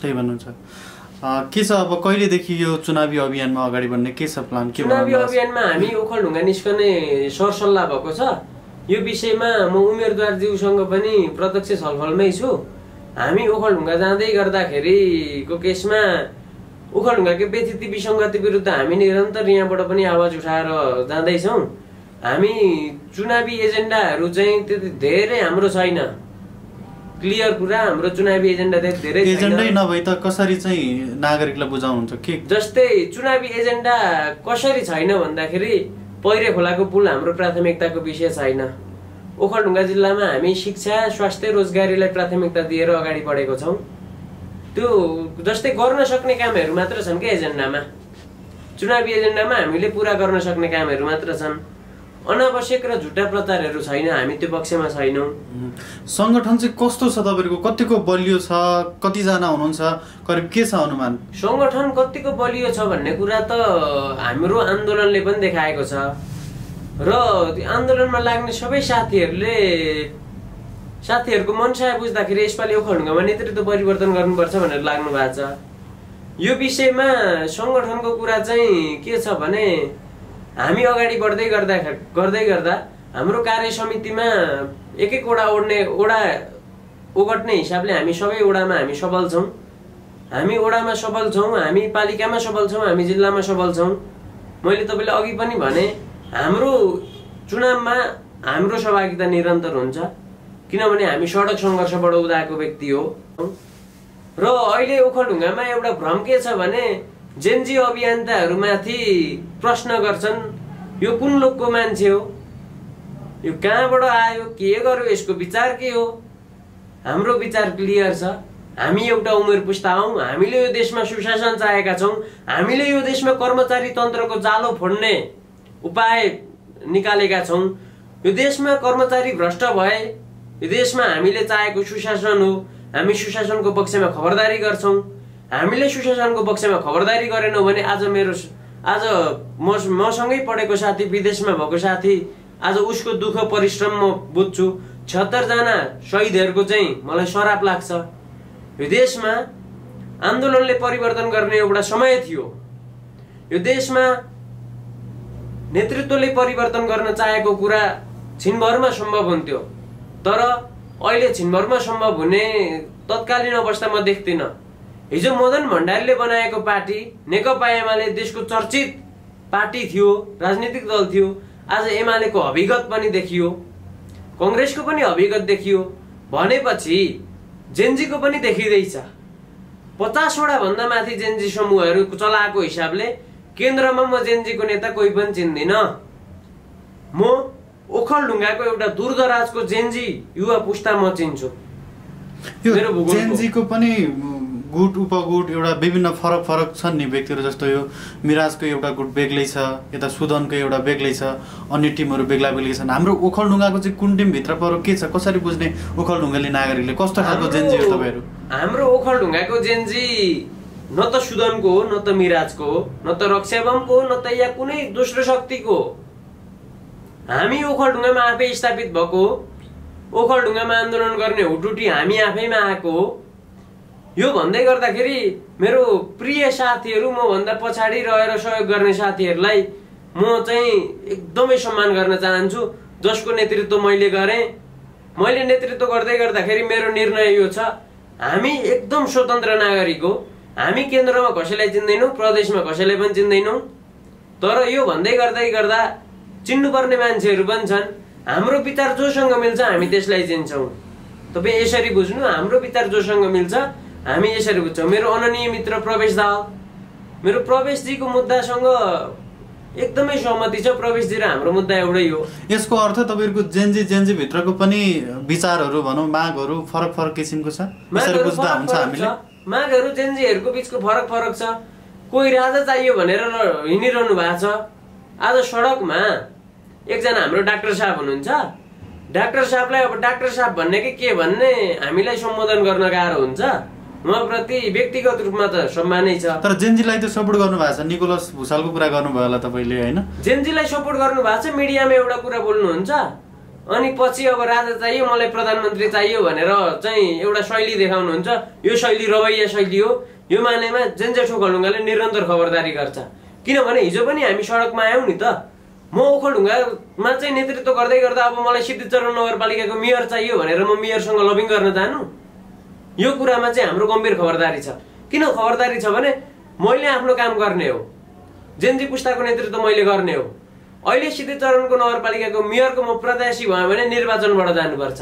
त्यही भन्नुहुन्छ। के छ अब कहिलेदेखि यो चुनावी अभियानमा अगाडि बढ्ने के छ प्लान? चुनावी अभियानमा हामी ओखलढुङ्गा निस्कने सरसल्लाह भएको छ। यो विषयमा म उम्मेदवारज्यूसँग पनि प्रत्यक्ष छलफलमै छु। हामी ओखलढुङ्गा जाँदै गर्दाखेरिको केसमा ओखलढुङ्गाको व्यथिति विसङ्गति विरुद्ध हामी निरन्तर यहाँबाट पनि आवाज उठाएर जाँदैछौँ। हामी चुनावी एजेन्डाहरू चाहिँ त्यति धेरै हाम्रो छैन। क्लियर कुरा, हाम्रो चुनावी एजेन्डा धेरै एजेन्डै नभए त कसरी चाहिँ नागरिकलाई बुझाउनुहुन्छ के? जस्तै चुनावी एजेन्डा कसरी छैन भन्दाखेरि पैरे खोलाको पुल हाम्रो प्राथमिकताको विषय छैन। ओखलढुङ्गा जिल्लामा हामी शिक्षा, स्वास्थ्य, रोजगारीलाई प्राथमिकता दिएर अगाडि बढेको छौँ। त्यो जस्तै गर्न सक्ने कामहरू मात्र छन् क्या एजेन्डामा। चुनावी एजेन्डामा हामीले पुरा गर्न सक्ने कामहरू मात्र छन्। अनावश्यक र झुटा प्रचारहरू छैन, हामी त्यो पक्षमा छैनौँ। सङ्गठन चाहिँ कस्तो छ तपाईँको? कतिको बलियो छ? कतिजना हुनुहुन्छ? करिब के छ अनुमान? सङ्गठन कतिको बलियो छ भन्ने कुरा त हाम्रो आन्दोलनले पनि देखाएको छ। र आन्दोलनमा लाग्ने सबै साथीहरूको मनसाय बुझ्दाखेरि यसपालि ओखलढुङ्गामा नेतृत्व परिवर्तन गर्नुपर्छ भनेर लाग्नु भएको छ। यो विषयमा सङ्गठनको कुरा चाहिँ के छ भने हामी अगाडि बढ्दै गर्दा हाम्रो कार्य समितिमा एक वडा ओगट्ने हिसाबले हामी सबै वडामा हामी सबल छौँ। हामी वडामा सबल छौँ, हामी पालिकामा सबल छौँ, हामी जिल्लामा सबल छौँ। मैले तपाईँलाई अघि पनि भने हाम्रो चुनावमा हाम्रो सहभागिता निरन्तर हुन्छ, किनभने हामी सडक सङ्घर्षबाट उदाएको व्यक्ति हो। र अहिले ओखलढुङ्गामा एउटा भ्रम के छ भने जेन्जी अभियन्ताहरूमाथि प्रश्न गर्छन्, यो कुन लोकको मान्छे हो, यो कहाँबाट आयो, के गर्यो, यसको विचार के हो? हाम्रो विचार क्लियर छ। हामी एउटा उमेर पुस्ता हौँ, हामीले यो देशमा सुशासन चाहेका छौँ, हामीले यो देशमा कर्मचारी तन्त्रको जालो फोड्ने उपाय निकालेका छौँ। यो देशमा कर्मचारी भ्रष्ट भए यो देशमा हामीले चाहेको सुशासन हो। हामी सुशासनको पक्षमा खबरदारी गर्छौँ। हामीले सुशासनको पक्षमा खबरदारी गरेनौँ भने आज मसँगै पढेको साथी, विदेशमा भएको साथी, आज उसको दुःख परिश्रम म बुझ्छु। 76 जना शहीदहरूको चाहिँ मलाई सराप लाग्छ। यो देशमा आन्दोलनले परिवर्तन गर्ने एउटा समय थियो। यो देशमा नेतृत्वले परिवर्तन गर्न चाहेको कुरा छिनभरमा सम्भव हुन्थ्यो, तर अहिले छिनभरमा सम्भव हुने तत्कालीन अवस्था म देख्दिनँ। हिजो मदन भण्डारीले बनाएको पार्टी नेकपा एमाले देशको चर्चित पार्टी थियो, राजनीतिक दल थियो। आज एमालेको अभिगत पनि देखियो, कङ्ग्रेसको पनि अभिगत देखियो भनेपछि जेन्जीको पनि देखिँदैछ। 50 वटा भन्दा माथि जेन्जी समूहहरू चलाएको हिसाबले केन्द्रमा म जेन्जीको नेता कोही पनि चिन्दिनँ। म ओखलढुङ्गाको एउटा दूरदराजको जेन्जी युवा पुस्ता म चिन्छु। जेन्जीको पनि गुट उपगुट एउटा विभिन्न फरक छन् नि व्यक्तिहरू, जस्तो यो मिराजको एउटा गुट बेग्लै छ, यता सुदनको एउटा बेग्लै छ, अन्य टिमहरू बेग्ला छन्। हाम्रो ओखलढुङ्गाको चाहिँ कुन टिमभित्र परो के छ, कसरी बुझ्ने? ओखलढुङ्गाले नागरिकले कस्तो खालको जेन्जी हो तपाईँहरू? हाम्रो ओखलढुङ्गाको जेन्जी न त सुदनको हो, न त मिराजको हो, न त रक्षाबमको हो, न त या कुनै दोस्रो शक्तिको हो। हामी ओखलढुङ्गामा आफै स्थापित भएको हो। ओखलढुङ्गामा आन्दोलन गर्ने हुटुटी हामी आफैमा आएको हो। यो भन्दै गर्दाखेरि मेरो प्रिय साथीहरू, म भन्दा पछाडि रहेर सहयोग गर्ने साथीहरूलाई म चाहिँ एकदमै सम्मान गर्न चाहन्छु, जसको नेतृत्व मैले गरेँ। मैले नेतृत्व गर्दै गर्दाखेरि मेरो निर्णय यो छ, हामी एकदम स्वतन्त्र नागरिक हो। हामी केन्द्रमा कसैलाई चिन्दैनौँ, प्रदेशमा कसैलाई पनि चिन्दैनौँ। तर यो भन्दै गर्दा चिन्नुपर्ने मान्छेहरू पनि छन्। हाम्रो विचार जोसँग मिल्छ हामी त्यसलाई चिन्छौँ। तपाईँ यसरी बुझ्नु, हाम्रो विचार जोसँग मिल्छ हामी यसरी बुझ्छौँ। मेरो अननीय मित्र प्रवेश दाहाल, मेरो प्रवेशजीको मुद्दासँग एकदमै सहमति छ। प्रवेशजी र हाम्रो मुद्दा एउटै हो। यसको अर्थ तपाईँहरूको जेन्जी भित्रको पनि विचारहरू भनौँ, मागहरू फरक फरक किसिमको छ। मागहरू जेन्जीहरूको बिचको फरक छ। कोही राजा चाहियो भनेर हिँडिरहनु भएको छ। आज सडकमा एकजना हाम्रो डाक्टर साहब हुनुहुन्छ। डाक्टर साहबलाई अब डाक्टर साहब भन्ने के भन्ने हामीलाई सम्बोधन गर्न गाह्रो हुन्छ। उहाँप्रति व्यक्तिगत रूपमा त सम्मानै छ। तर जेन्जीलाई त सपोर्ट गर्नु भएको छ। निकोलस भुसालको कुरा गर्नुभयो होला तपाईँले, होइन? जेन्जीलाई सपोर्ट गर्नु भएको छ, मिडियामा एउटा कुरा बोल्नुहुन्छ, अनि पछि अब राजा चाहियो, मलाई प्रधानमन्त्री चाहियो भनेर चाहिँ एउटा शैली देखाउनुहुन्छ। यो शैली रवैया शैली हो। यो मानेमा जेन्जी ओखलढुङ्गाले निरन्तर खबरदारी गर्छ। किनभने हिजो पनि हामी सडकमा आयौँ नि त। म ओखलढुङ्गामा चाहिँ नेतृत्व गर्दै गर्दा अब मलाई सिद्धिचरण नगरपालिकाको मेयर चाहियो भनेर म मेयरसँग लबिङ गर्न जानु, यो कुरामा चाहिँ हाम्रो गम्भीर खबरदारी छ। किन खबरदारी छ भने मैले आफ्नो काम गर्ने हो, जेन्जी पुस्ताको नेतृत्व मैले गर्ने हो। अहिले सिद्धिचरणको नगरपालिकाको मेयरको म प्रत्याशी भयो भने निर्वाचनबाट जानुपर्छ।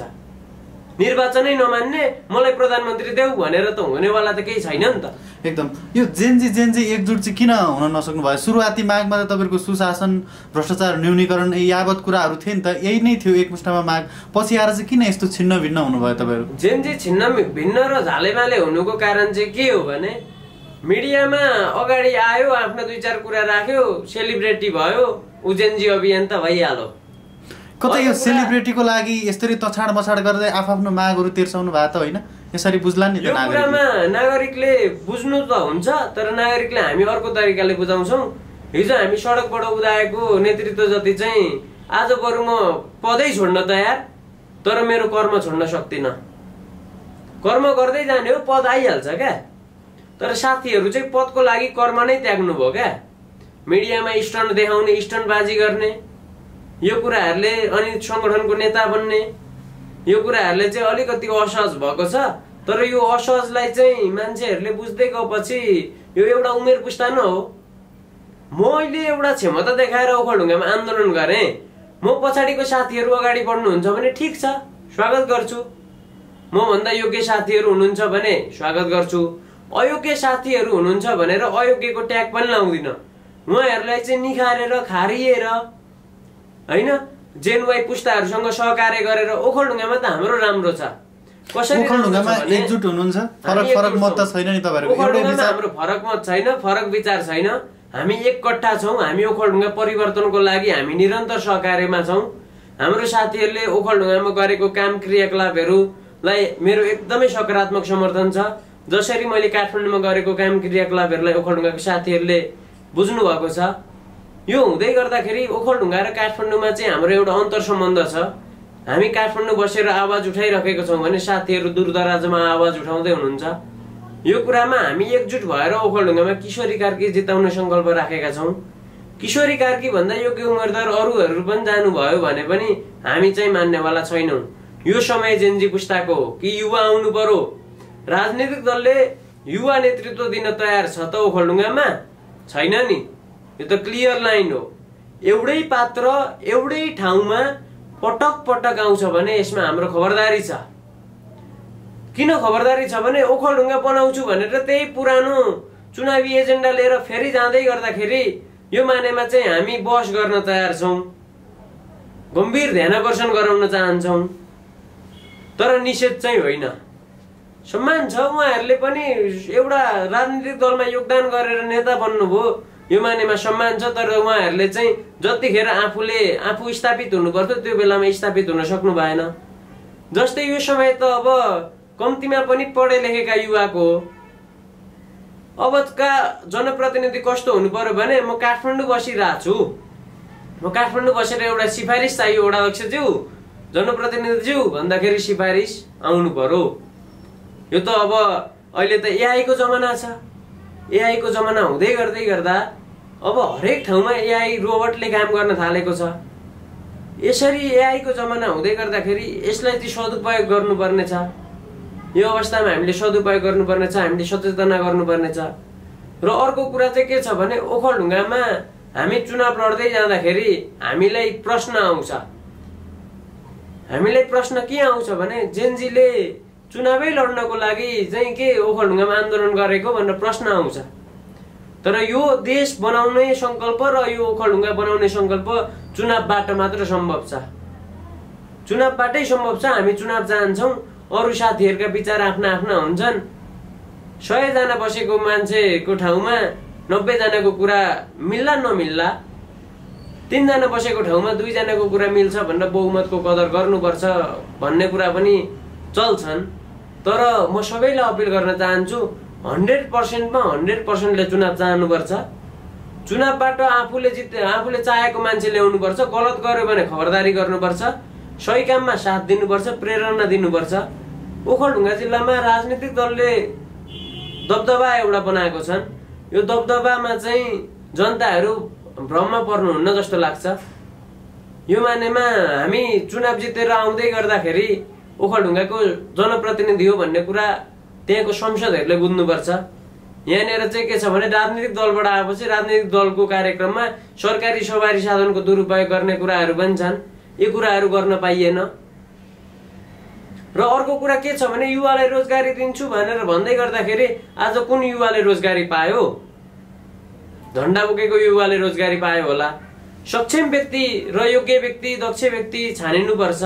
निर्वाचनै नमान्ने मलाई प्रधानमन्त्री देऊ भनेर त हुनेवाला त केही छैन नि त। एकदम यो जेन्जी एकजुट चाहिँ किन हुन नसक्नु भयो? सुरुवाती मागमा त तपाईँहरूको सुशासन, भ्रष्टाचार न्यूनीकरण यावत कुराहरू थिए नि त, यही नै थियो एकमुष्टमा माग। पछि आएर चाहिँ किन यस्तो छिन्न भिन्न हुनुभयो तपाईँहरू? जेन्जी छिन्न भिन्न र झालेमाले हुनुको कारण चाहिँ के हो भने मिडियामा अगाडि आयो, आफ्नो 2-4 कुरा राख्यो, सेलिब्रेटी भयो, उ जेन्जी अभियान त भइहाल्यो। कतै यो सेलिब्रिटीको लागि यसरी तछाड बछाड गर्दै आफ्नो मागहरू तिर्साउनु भएको त होइन? यसरी बुझ्ला नि त यो कुरामा नागरिकले बुझ्नु त हुन्छ, तर नागरिकले हामी अर्को तरिकाले बुझाउँछौँ। हिजो हामी सडकबाट उदाएको नेतृत्व जति चाहिँ आज बरु म पदै छोड्न तयार, तर मेरो कर्म छोड्न सक्दिनँ। कर्म गर्दै जाने हो, पद आइहाल्छ क्या। तर साथीहरू चाहिँ पदको लागि कर्म नै त्याग्नु भयो क्या। मिडियामा स्टन्ट देखाउने, स्टन्टबाजी गर्ने, यो कुराहरूले अनि संगठनको नेता बन्ने, यो कुराहरूले चाहिँ अलिकति असहज भएको छ। तर यो असहजलाई चाहिँ मान्छेहरूले बुझ्दै गएपछि यो एउटा उमेर पुस्ता न हो। मैले एउटा क्षमता देखाएर ओखलढुङ्गामा आन्दोलन गरेँ, म पछाडिको साथीहरू अगाडि बढ्नुहुन्छ भने ठिक छ, स्वागत गर्छु। म भन्दा योग्य साथीहरू हुनुहुन्छ भने स्वागत गर्छु। अयोग्य साथीहरू हुनुहुन्छ भनेर अयोग्यको ट्याग पनि लाउँदिनँ। उहाँहरूलाई चाहिँ निखारेर खारिएर होइन, जेनवाई पुस्ताहरूसँग सहकार्य गरेर ओखलढुङ्गामा त हाम्रो राम्रो छ। कसरी ओखलढुङ्गामा एकजुट हुनुहुन्छ? फरक मत त छैन नि तपाईँहरूको? ओखलढुङ्गामा हाम्रो फरक मत छैन, फरक विचार छैन। हामी एककट्ठा छौँ। हामी ओखलढुङ्गा परिवर्तनको लागि हामी निरन्तर सहकार्यमा छौँ। हाम्रो साथीहरूले ओखलढुङ्गामा गरेको काम क्रियाकलापहरूलाई मेरो एकदमै सकारात्मक समर्थन छ। जसरी मैले काठमाडौँमा गरेको काम क्रियाकलापहरूलाई ओखलढुङ्गाको साथीहरूले बुझ्नु भएको छ। यो हुँदै गर्दाखेरि ओखलढुङ्गा र काठमाडौँमा चाहिँ हाम्रो एउटा अन्तर सम्बन्ध छ। हामी काठमाडौँ बसेर आवाज उठाइरहेका छौँ भने साथीहरू दूरदराजमा आवाज उठाउँदै हुनुहुन्छ। यो कुरामा हामी एकजुट भएर ओखलढुङ्गामा किशोरी कार्की जिताउने सङ्कल्प राखेका छौँ। किशोरी कार्की भन्दा योग्य उम्मेदवार अरूहरू पनि जानुभयो भने पनि हामी चाहिँ मान्नेवाला छैनौँ। यो समय जेन्जी पुस्ताको हो कि युवा आउनु पर्यो। राजनीतिक दलले युवा नेतृत्व दिन तयार छ त ओखलढुङ्गामा? छैन नि। यो त क्लियर लाइन हो। एउटै पात्र एउटै ठाउँमा पटक पटक आउँछ भने यसमा हाम्रो खबरदारी छ। किन खबरदारी छ भने ओखलढुङ्गा बनाउँछु भनेर त्यही पुरानो चुनावी एजेन्डा लिएर फेरि जाँदै गर्दाखेरि यो मानेमा चाहिँ हामी बहस गर्न तयार छौँ, गम्भीर ध्यानाकर्षण गराउन चाहन्छौँ, तर निषेध चाहिँ होइन। सम्मान छ। उहाँहरूले पनि एउटा राजनीतिक दलमा योगदान गरेर नेता बन्नुभयो, यो मानेमा सम्मान छ। तर उहाँहरूले चाहिँ जतिखेर आफू स्थापित हुनु पर्थ्यो त्यो बेलामा स्थापित हुन सक्नु भएन। जस्तै यो समय त अब कम्तीमा पनि पढे लेखेका युवाको हो। अबका जनप्रतिनिधि कस्तो हुनु पर्यो भने म काठमाडौँ बसिरहेको छु, म काठमाडौँ बसेर एउटा सिफारिस चाहियो वडा अध्यक्षज्यू जनप्रतिनिधिज्यू भन्दाखेरि सिफारिस आउनु पर्यो। यो त अब अहिले त एआई को जमाना छ। एआई को जमाना हुँदै गर्दै गर्दा अब हरेक ठाउँमा एआई रोबोटले काम गर्न थालेको छ। यसरी एआई को जमाना हुँदै गर्दाखेरि यसलाई चाहिँ सदुपयोग गर्नुपर्ने छ। यो अवस्थामा हामीले सदुपयोग गर्नुपर्ने छ, हामीले सचेतना गर्नुपर्ने छ। र अर्को कुरा चाहिँ के छ भने ओखलढुङ्गामा हामी चुनाव लड्दै जाँदाखेरि हामीलाई प्रश्न आउँछ। हामीलाई प्रश्न के आउँछ भने जेनजीले चुनावै लड्नको लागि चाहिँ के ओखलढुङ्गामा आन्दोलन गरेको भनेर प्रश्न आउँछ। तर यो देश बनाउने संकल्प र यो ओखलढुङ्गा बनाउने संकल्प चुनावबाट मात्र सम्भव छ। चुनावबाटै सम्भव छ। हामी चुनाव चाहन्छौँ। अरू साथीहरूका विचार आफ्ना आफ्ना हुन्छन्। 100 जना बसेको मान्छेको ठाउँमा 90 जनाको कुरा मिल्ला नमिल्ला, 3 जना बसेको ठाउँमा 2 जनाको कुरा मिल्छ भनेर बहुमतको कदर गर्नुपर्छ भन्ने कुरा पनि चल्छन्। तर म सबैलाई अपिल गर्न चाहन्छु 100%मा 100%ले चुनाव चाहनुपर्छ। चुनावबाट आफूले चाहेको मान्छे ल्याउनुपर्छ। गलत गर्यो भने खबरदारी गर्नुपर्छ। सही काममा साथ दिनुपर्छ, प्रेरणा दिनुपर्छ। ओखलढुङ्गा जिल्लामा राजनीतिक दलले दबदबा एउटा बनाएको छन्। यो दबदबामा चाहिँ जनताहरू भ्रममा पर्नुहुन्न जस्तो लाग्छ। यो मानेमा हामी चुनाव जितेर आउँदै गर्दाखेरि ओखलढुङ्गाको जनप्रतिनिधि हो भन्ने कुरा त्यहाँको संसदहरूले बुझ्नुपर्छ। यहाँनिर चाहिँ के छ भने राजनीतिक दलबाट आएपछि राजनीतिक दलको कार्यक्रममा सरकारी सवारी साधनको दुरुपयोग गर्ने कुराहरू पनि छन्। यो कुराहरू गर्न पाइएन। र अर्को कुरा के छ भने युवालाई रोजगारी दिन्छु भनेर भन्दै गर्दाखेरि आज कुन युवाले रोजगारी पायो? झन्डा बोकेको युवाले रोजगारी पायो होला। सक्षम व्यक्ति र योग्य व्यक्ति, दक्ष व्यक्ति छानिनुपर्छ।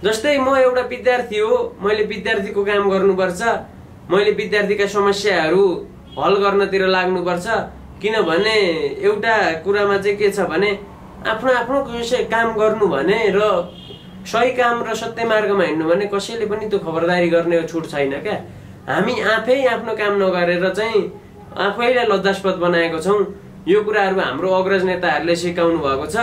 जस्तै म एउटा विद्यार्थी हो, मैले विद्यार्थीको काम गर्नुपर्छ। मैले विद्यार्थीका समस्याहरू हल गर्नतिर लाग्नुपर्छ। किनभने एउटा कुरामा चाहिँ के छ भने आफ्नो आफ्नो काम गर्नु भने र सही काम र सत्य मार्गमा हिँड्नु भने कसैले पनि त्यो खबरदारी गर्ने छुट छैन क्या। हामी आफै आफ्नो काम नगरेर चाहिँ आफैलाई लज्जास्पद बनाएको छौँ। यो कुराहरू हाम्रो अग्रज नेताहरूले सिकाउनु भएको छ।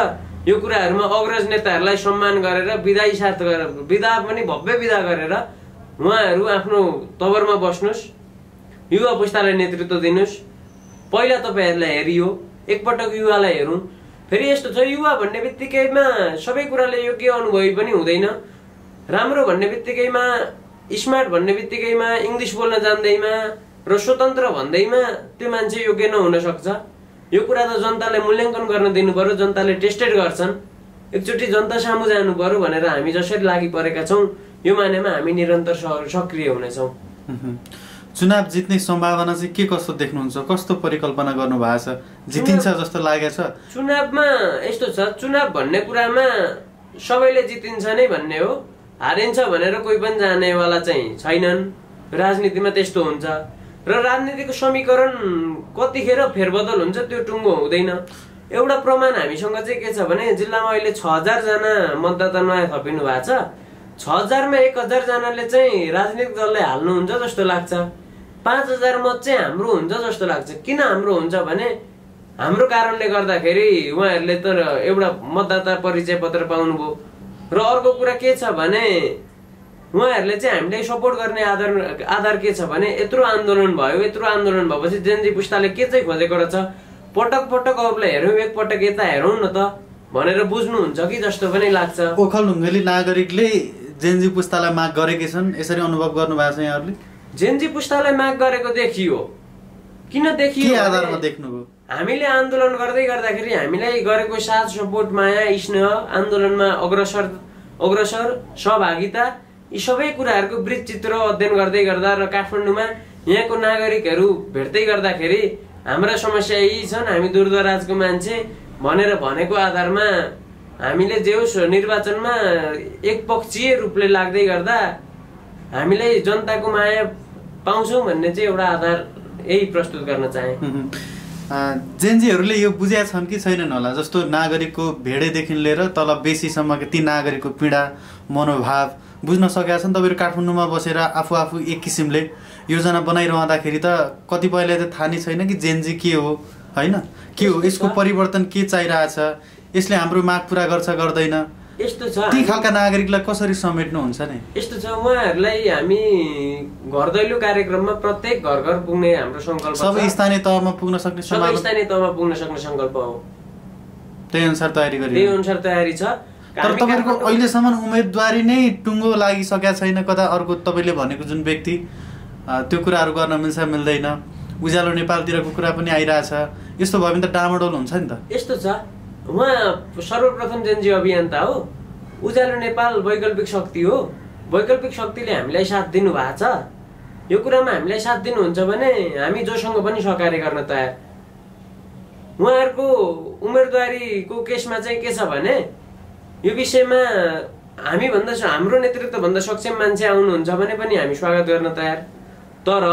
यो कुराहरूमा अग्रज नेताहरूलाई सम्मान गरेर विदा पनि भव्य विदा गरेर उहाँहरू आफ्नो तवरमा बस्नुहोस्, युवा पुस्तालाई नेतृत्व दिनुहोस्। पहिला तपाईँहरूलाई हेरियो, एकपटक युवालाई हेरौँ। फेरि यस्तो छ, युवा भन्ने बित्तिकैमा सबै कुराले योग्य अनुभवी पनि हुँदैन। राम्रो भन्ने बित्तिकैमा, स्मार्ट भन्ने बित्तिकैमा, इङ्ग्लिस बोल्न जान्दैमा र स्वतन्त्र भन्दैमा त्यो मान्छे योग्य नहुन सक्छ। यो कुरा त जनताले मूल्याङ्कन गर्न दिनु पर्यो। जनताले टेस्टेड गर्छन्। एकचोटि जनता सामु जानु पर्यो भनेर हामी जसरी लागि परेका छौँ यो मानेमा हामी निरन्तर सक्रिय हुनेछौँ। चुनाव जित्ने सम्भावना चाहिँ के कस्तो देख्नुहुन्छ? कस्तो परिकल्पना गर्नु भएको छ? जितिन्छ जस्तो लागेको छ? चुनावमा यस्तो छ, चुनाव भन्ने कुरामा सबैले जितिन्छ नै भन्ने हो। हारिन्छ भनेर कोही पनि जानेवाला चाहिँ छैनन्। राजनीतिमा त्यस्तो हुन्छ। र राजनीतिको समीकरण कतिखेर फेरबदल हुन्छ त्यो टुङ्गो हुँदैन। एउटा प्रमाण हामीसँग चाहिँ के छ भने जिल्लामा अहिले 6000 जना मतदाता नयाँ थपिनु भएको छ। 6000 मा 1000 जनाले चाहिँ राजनीतिक दललाई हाल्नुहुन्छ जस्तो लाग्छ। 5000 मत चाहिँ हाम्रो हुन्छ जस्तो लाग्छ। किन हाम्रो हुन्छ भने हाम्रो कारणले गर्दाखेरि उहाँहरूले त एउटा मतदाता परिचय पत्र पाउनुभयो। र अर्को कुरा के छ भने उहाँहरूले चाहिँ हामीलाई सपोर्ट गर्ने आधार के छ भने यत्रो आन्दोलन भयो। यत्रो आन्दोलन भएपछि जेनजी पुस्ताले के चाहिँ खोजेको रहेछ, पटक पटक अरूलाई हेरौँ, एकपटक यता हेरौँ न त भनेर बुझ्नुहुन्छ कि जस्तो पनि लाग्छ। ओखलढुङ्गेली नागरिकले जेनजी पुस्तालाई माग गरेकै छन्, यसरी अनुभव गर्नु भएको छ यहाँहरूले? जेनजी पुस्तालाई माग गरेको देखियो। किन देखियो? के आधारमा देख्नुभयो? हामीले आन्दोलन गर्दै गर्दाखेरि हामीलाई गरेको साथ, सपोर्ट, माया, स्नेह, आन्दोलनमा अग्रसर सहभागिता, यी सबै कुराहरूको वृत्तचित्र अध्ययन गर्दै गर्दा र काठमाडौँमा यहाँको नागरिकहरू भेट्दै गर्दाखेरि हाम्रा समस्या यी छन्, हामी दूरदराजको मान्छे भनेर भनेको आधारमा हामीले जे होस् निर्वाचनमा एकपक्षीय रूपले लाग्दै गर्दा हामीलाई जनताको माया पाउँछौँ भन्ने चाहिँ एउटा आधार यही प्रस्तुत गर्न चाहे। जेनजीहरूले यो बुझ्या छन् कि छैनन् होला? जस्तो नागरिकको भेडेदेखि लिएर तल बेसीसम्मको ती नागरिकको पीडा, मनोभाव, बुझ्न सकेका छन्। तपाईँहरू काठमाडौँमा बसेर आफू एक किसिमले योजना बनाइरहँदाखेरि त कतिपयलाई त थाहा नै छैन कि जेनजी के हो होइन, के हो, यसको परिवर्तन के चाहिरहेछ, यसले हाम्रो माग पुरा गर्छ गर्दैन, यस्तो छ। ती खालका नागरिकलाई कसरी समेट्नुहुन्छ नि? यस्तो छ, उहाँहरूलाई हामी घर दैलो कार्यक्रममा प्रत्येक घर घर पुग्ने हाम्रो सङ्कल्प छ। सबै स्थानीय तहमा पुग्न सक्ने सबै स्थानीय तहमा पुग्न सक्ने सङ्कल्प हो। त्यही अनुसार तयारी गरियो। त्यही अनुसार तयारी छ। तर तपाईँहरूको अहिलेसम्म उम्मेदवारी नै टुङ्गो लागिसकेका छैन। कता अर्को तपाईँले भनेको जुन व्यक्ति त्यो कुराहरू गर्न मिल्छ मिल्दैन, उज्यालो नेपालतिरको कुरा पनि आइरहेछ, यस्तो भयो भने त डामाडोल हुन्छ नि त। यस्तो छ, उहाँ सर्वप्रथम जेनजी अभियन्ता हो, उज्यालो नेपाल वैकल्पिक शक्ति हो। वैकल्पिक शक्तिले हामीलाई साथ दिनुभएको छ। यो कुरामा हामीलाई साथ दिनुहुन्छ भने हामी जोसँग पनि सहकार्य गर्न तयार। उहाँहरूको उम्मेदवारीको केसमा चाहिँ के छ भने यो विषयमा हाम्रो नेतृत्वभन्दा सक्षम मान्छे आउनुहुन्छ भने पनि हामी स्वागत गर्न तयार। तर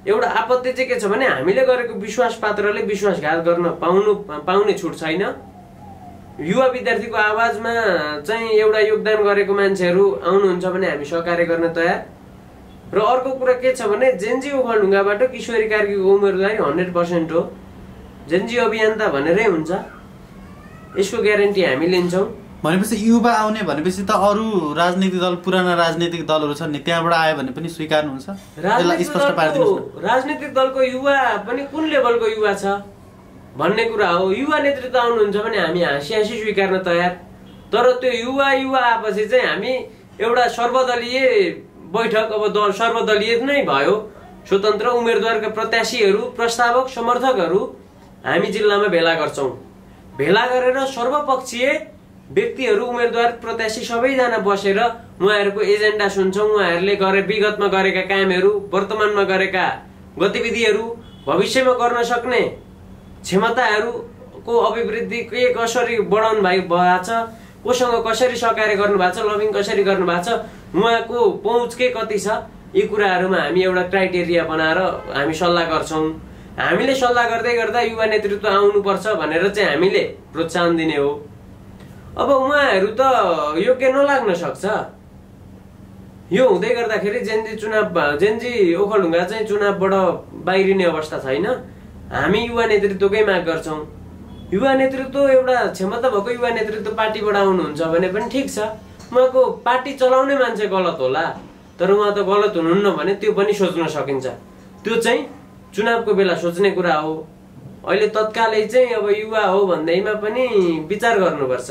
एउटा आपत्ति चाहिँ के छ भने हामीले गरेको विश्वास पात्रले विश्वासघात गर्न पाउने छुट छैन। युवा विद्यार्थीको आवाजमा चाहिँ एउटा योगदान गरेको मान्छेहरू आउनुहुन्छ भने हामी सहकार्य गर्न तयार। र अर्को कुरा के छ भने जेनजी ओखलढुङ्गाबाट किशोरी कार्कीको उम्मेदवारी 100% हो। जेनजी अभियन्ता भनेरै हुन्छ, यसको ग्यारेन्टी हामी लिन्छौँ। भनेपछि युवा आउने भनेपछि त अरू राजनीतिक दल, पुराना राजनीतिक दलहरू छन् नि, त्यहाँबाट आयो भने पनि स्वीकार्नुहुन्छ? राजनीतिक दलको युवा पनि कुन लेभलको युवा छ भन्ने कुरा हो। युवा नेतृत्व आउनुहुन्छ भने हामी हाँसी हाँसी स्वीकार्न तयार। तर त्यो युवा आएपछि चाहिँ हामी एउटा सर्वदलीय बैठक, अब सर्वदलीय नै भयो, स्वतन्त्र उम्मेदवारका प्रत्याशीहरू, प्रस्तावक, समर्थकहरू हामी जिल्लामा भेला गर्छौँ। भेला गरेर सर्वपक्षीय व्यक्तिहरू, उम्मेदवार, प्रत्याशी सबैजना बसेर उहाँहरूको एजेन्डा सुन्छौँ। उहाँहरूले विगतमा गरेका कामहरू, वर्तमानमा गरेका गतिविधिहरू, भविष्यमा गर्न सक्ने क्षमताहरूको अभिवृद्धि के कसरी बढाउनु भएको छ, कोसँग कसरी सहकार्य गर्नु भएको छ, लबिङ कसरी गर्नु भएको छ, उहाँको पहुँच के कति छ, यी कुराहरूमा हामी एउटा क्राइटेरिया बनाएर हामी सल्लाह गर्छौँ। हामीले सल्लाह गर्दै गर्दा युवा नेतृत्व आउनुपर्छ भनेर चाहिँ हामीले प्रोत्साहन दिने हो। अब उहाँहरू त योग्य नलाग्न सक्छ। यो हुँदै गर्दाखेरि जेनजी ओखलढुङ्गा चाहिँ चुनावबाट बाहिरिने अवस्था छैन। हामी युवा नेतृत्वकै माग गर्छौँ। युवा नेतृत्व एउटा क्षमता भएको युवा नेतृत्व पार्टीबाट आउनुहुन्छ भने पनि ठिक छ। उहाँको पार्टी चलाउने मान्छे गलत होला, तर उहाँ त गलत हुनुहुन्न भने त्यो पनि सोच्न सकिन्छ। त्यो चाहिँ चुनावको बेला सोच्ने कुरा हो। अहिले तत्कालै चाहिँ अब युवा हो भन्दैमा पनि विचार गर्नुपर्छ।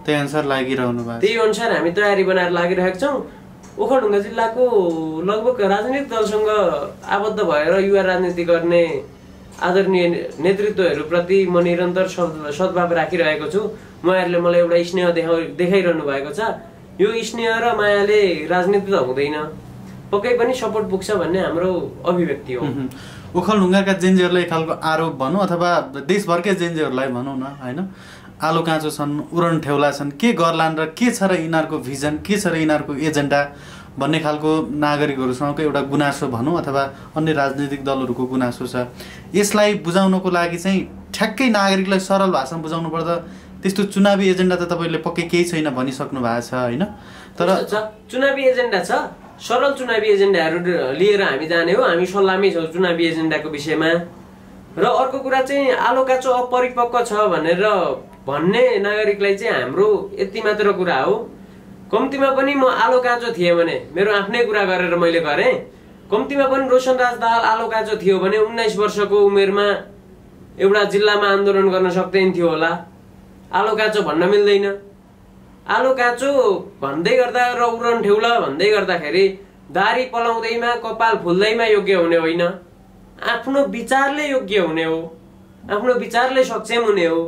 त्यही अनुसार लागिरहनु भएको, त्यही अनुसार हामी तयारी बनाएर लागिरहेका छौँ। ओखलढुङ्गा जिल्लाको लगभग राजनीतिक दलसँग आबद्ध भएर युवा राजनीति गर्ने आदरणीय नेतृत्वहरूप्रति म निरन्तर सद्भाव राखिरहेको छु। उहाँहरूले मलाई एउटा स्नेह देखाइरहनु भएको छ। यो स्नेह र मायाले राजनीति त हुँदैन, पक्कै पनि सपोर्ट पुग्छ भन्ने हाम्रो अभिव्यक्ति हो। ओखलढुङ्गाका जेनजीहरूलाई एक खालको आरोप भनौँ अथवा देशभरकै जेनजीहरूलाई भनौँ न, होइन, आलो काँचो छन्, उडन ठेउला छन्, के गर्लान् र के छ र यिनीहरूको भिजन, के छ र यिनीहरूको एजेन्डा भन्ने खालको नागरिकहरूसँगको एउटा गुनासो भनौँ अथवा अन्य राजनीतिक दलहरूको गुनासो छ। यसलाई बुझाउनको लागि चाहिँ ठ्याक्कै नागरिकलाई सरल भाषामा बुझाउनु पर्दा त्यस्तो चुनावी एजेन्डा त तपाईँले पक्कै केही छैन भनिसक्नु भएको छ, होइन? तर चुनावी एजेन्डा छ, सरल चुनावी एजेन्डाहरू लिएर हामी जाने हो। हामी सल्लाहमै छौँ चुनावी एजेन्डाको विषयमा। र अर्को कुरा चाहिँ आलो काँचो अपरिपक्व छ भनेर भन्ने नागरिकलाई चाहिँ हाम्रो यति मात्र कुरा हो, कम्तीमा पनि म आलो काँचो थिएँ भने, मेरो आफ्नै कुरा गरेर मैले गरेँ, कम्तीमा पनि रोशनराज दाहाल आलो काँचो थियो भने 19 वर्षको उमेरमा एउटा जिल्लामा आन्दोलन गर्न सक्दैन थियो होला। आलो काँचो भन्न मिल्दैन। आलो काँचो भन्दै गर्दा र उडन ठेउला भन्दै गर्दाखेरि दारी पलाउँदैमा, कपाल फुल्दैमा योग्य हुने होइन, आफ्नो विचारले योग्य हुने हो, आफ्नो विचारले सक्षम हुने हो।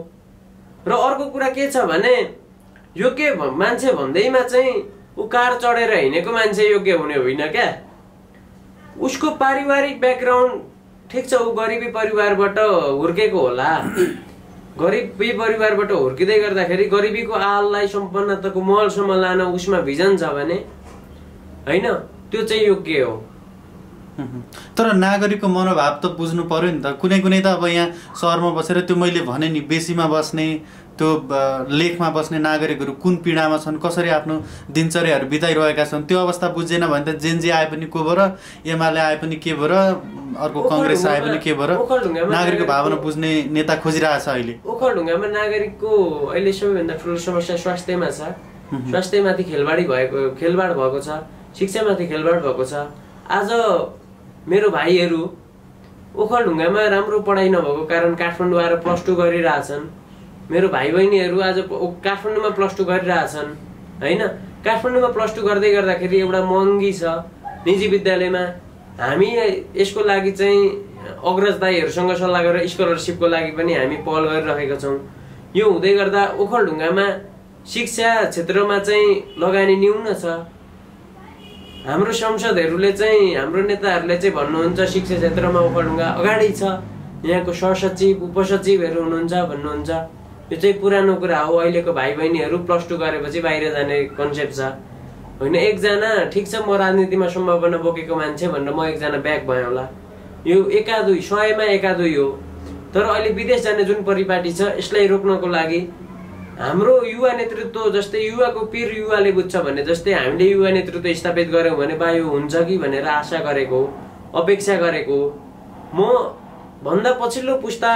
र अर्को कुरा के छ भने योग्य मान्छे भन्दैमा चाहिँ ऊ कार चढेर हिँडेको मान्छे योग्य हुने होइन क्या। उसको पारिवारिक ब्याकग्राउन्ड ठिक छ, ऊ गरिबी परिवारबाट हुर्केको होला। गरिबी परिवारबाट हुर्किँदै गर्दाखेरि गरिबीको आललाई सम्पन्नताको महलसम्म लान उसमा भिजन छ भने होइन, त्यो चाहिँ योग्य हो। तर नागरिकको मनोभाव त बुझ्नु पर्यो नि त। कुनै कुनै त अब यहाँ सहरमा बसेर त्यो मैले भने नि बेसीमा बस्ने, त्यो लेखमा बस्ने नागरिकहरू कुन पीडामा छन्, कसरी आफ्नो दिनचर्याहरू बिताइरहेका छन्, त्यो अवस्था बुझेन भने त जेनजी आए पनि को भएर, एमाले आए पनि के भएर, अर्को कङ्ग्रेस आए पनि के भएर, नागरिकको भावना बुझ्ने नेता खोजिरहेछ अहिले। ओखलढुङ्गामा नागरिकको अहिले सबैभन्दा ठुलो समस्या स्वास्थ्यमा छ। स्वास्थ्यमाथि खेलबाड भएको छ, शिक्षामाथि खेलबाड भएको छ। आज मेरो भाइहरू ओखलढुङ्गामा राम्रो पढाइ नभएको कारण काठमाडौँ आएर +2 गरिरहेछन्। मेरो भाइ बहिनीहरू आज काठमाडौँमा +2 गरिरहेछन् होइन। काठमाडौँमा +2 गर्दै गर्दाखेरि एउटा महँगी छ निजी विद्यालयमा। हामी यसको लागि चाहिँ अग्रज दाइहरूसँग सल्लाह गरेर स्कलरसिपको लागि पनि हामी पहल गरिरहेका छौँ। यो हुँदै गर्दा ओखलढुङ्गामा शिक्षा क्षेत्रमा चाहिँ लगानी न्यून छ। हाम्रो सांसदहरूले चाहिँ, हाम्रो नेताहरूले चाहिँ भन्नुहुन्छ शिक्षा क्षेत्रमा ओखलढुङ्गा अगाडि छ, यहाँको सहसचिव उपसचिवहरू हुनुहुन्छ भन्नुहुन्छ। यो चाहिँ पुरानो कुरा हो। अहिलेको भाइ बहिनीहरू +2 गरेपछि बाहिर जाने कन्सेप्ट छ होइन। एकजना ठिक छ, म राजनीतिमा सम्भावना बोकेको मान्छे भनेर म एकजना ब्याक भएँ होला, यो 1-2 100मा 1-2 हो। तर अहिले विदेश जाने जुन परिपाटी छ यसलाई रोक्नको लागि हाम्रो युवा नेतृत्व, जस्तै युवाको पीर युवाले बुझ्छ भने जस्तै हामीले युवा नेतृत्व स्थापित गऱ्यौँ भने बा यो हुन्छ कि भनेर आशा गरेको, अपेक्षा गरेको। म भन्दा पछिल्लो पुस्ता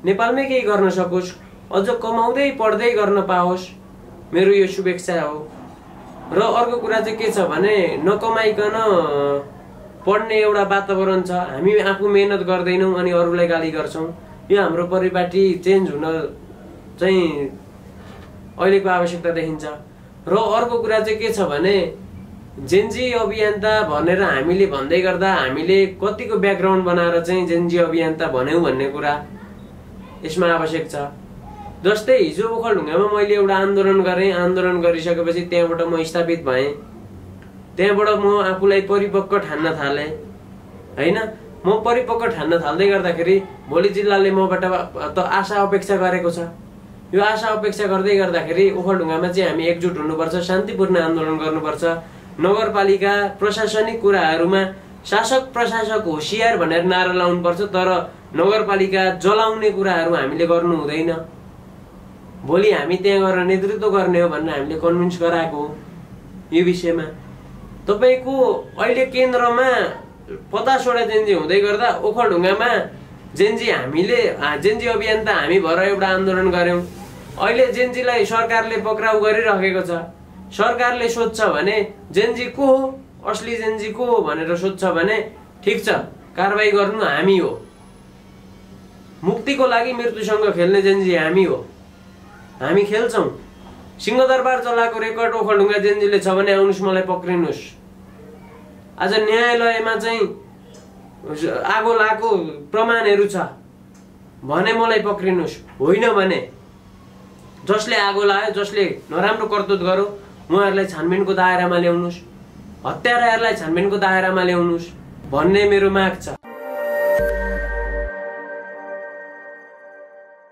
नेपालमै केही गर्न सकोस्, अझ कमाउँदै पढ्दै गर्न पाओस्, मेरो यो शुभेच्छा हो। र अर्को कुरा चाहिँ के छ भने नकमाइकन पढ्ने एउटा वातावरण छ। हामी आफू मेहनत गर्दैनौँ अनि अरूलाई गाली गर्छौँ। यो हाम्रो परिपाटी चेन्ज हुन चाहिँ अहिलेको आवश्यकता देखिन्छ। र अर्को कुरा चाहिँ के छ भने जेनजी अभियन्ता भनेर हामीले भन्दै गर्दा हामीले कतिको ब्याकग्राउन्ड बनाएर चाहिँ जेनजी अभियन्ता भन्यौँ भन्ने कुरा यसमा आवश्यक छ। जस्तै हिजो ओखलढुङ्गामा मैले एउटा आन्दोलन गरेँ, आन्दोलन गरिसकेपछि त्यहाँबाट म स्थापित भएँ, त्यहाँबाट म आफूलाई परिपक्व ठान्न थालेँ होइन। म परिपक्व ठान्न थाल्दै गर्दाखेरि भोलि जिल्लाले मबाट त आशा अपेक्षा गरेको छ। यो आशा अपेक्षा गर्दै गर्दाखेरि ओखलढुङ्गामा चाहिँ हामी एकजुट हुनुपर्छ, शान्तिपूर्ण आन्दोलन गर्नुपर्छ। नगरपालिका प्रशासनिक कुराहरूमा शासक प्रशासक होसियार भनेर नारा लाउनुपर्छ, तर नगरपालिका जलाउने कुराहरू हामीले गर्नु हुँदैन। भोलि हामी त्यहाँ गएर नेतृत्व गर्ने हो भनेर हामीले कन्भिन्स गराएको हो यो विषयमा। तपाईँको अहिले केन्द्रमा 50वटा जेनजी हुँदै गर्दा ओखलढुङ्गामा जेनजी अभियन्ता हामी भएर एउटा आन्दोलन गऱ्यौँ। अहिले जेनजीलाई सरकारले पक्राउ गरिराखेको छ। सरकारले सोध्छ भने जेनजी को हो, असली जेनजी को हो भनेर सोध्छ भने ठिक छ, कारबाही गर्नु हामी हो। मुक्तिको लागि मृत्युसँग खेल्ने जेनजी हामी हो, हामी खेल्छौँ। सिंहदरबार जलाएको रेकर्ड ओखलढुङ्गा जेनजीले छ भने आउनुहोस्, मलाई पक्रिनुहोस्। आज न्यायालयमा चाहिँ आगो लागेको प्रमाणहरू छ भने मलाई पक्रिनुहोस्। होइन भने जसले आगो लायो, जसले नराम्रो करतुत गर्यो उहाँहरूलाई छानबिनको दायरामा ल्याउनुहोस्, हत्याराहरूलाई छानबिनको दायरामा ल्याउनुहोस् भन्ने मेरो माग छ।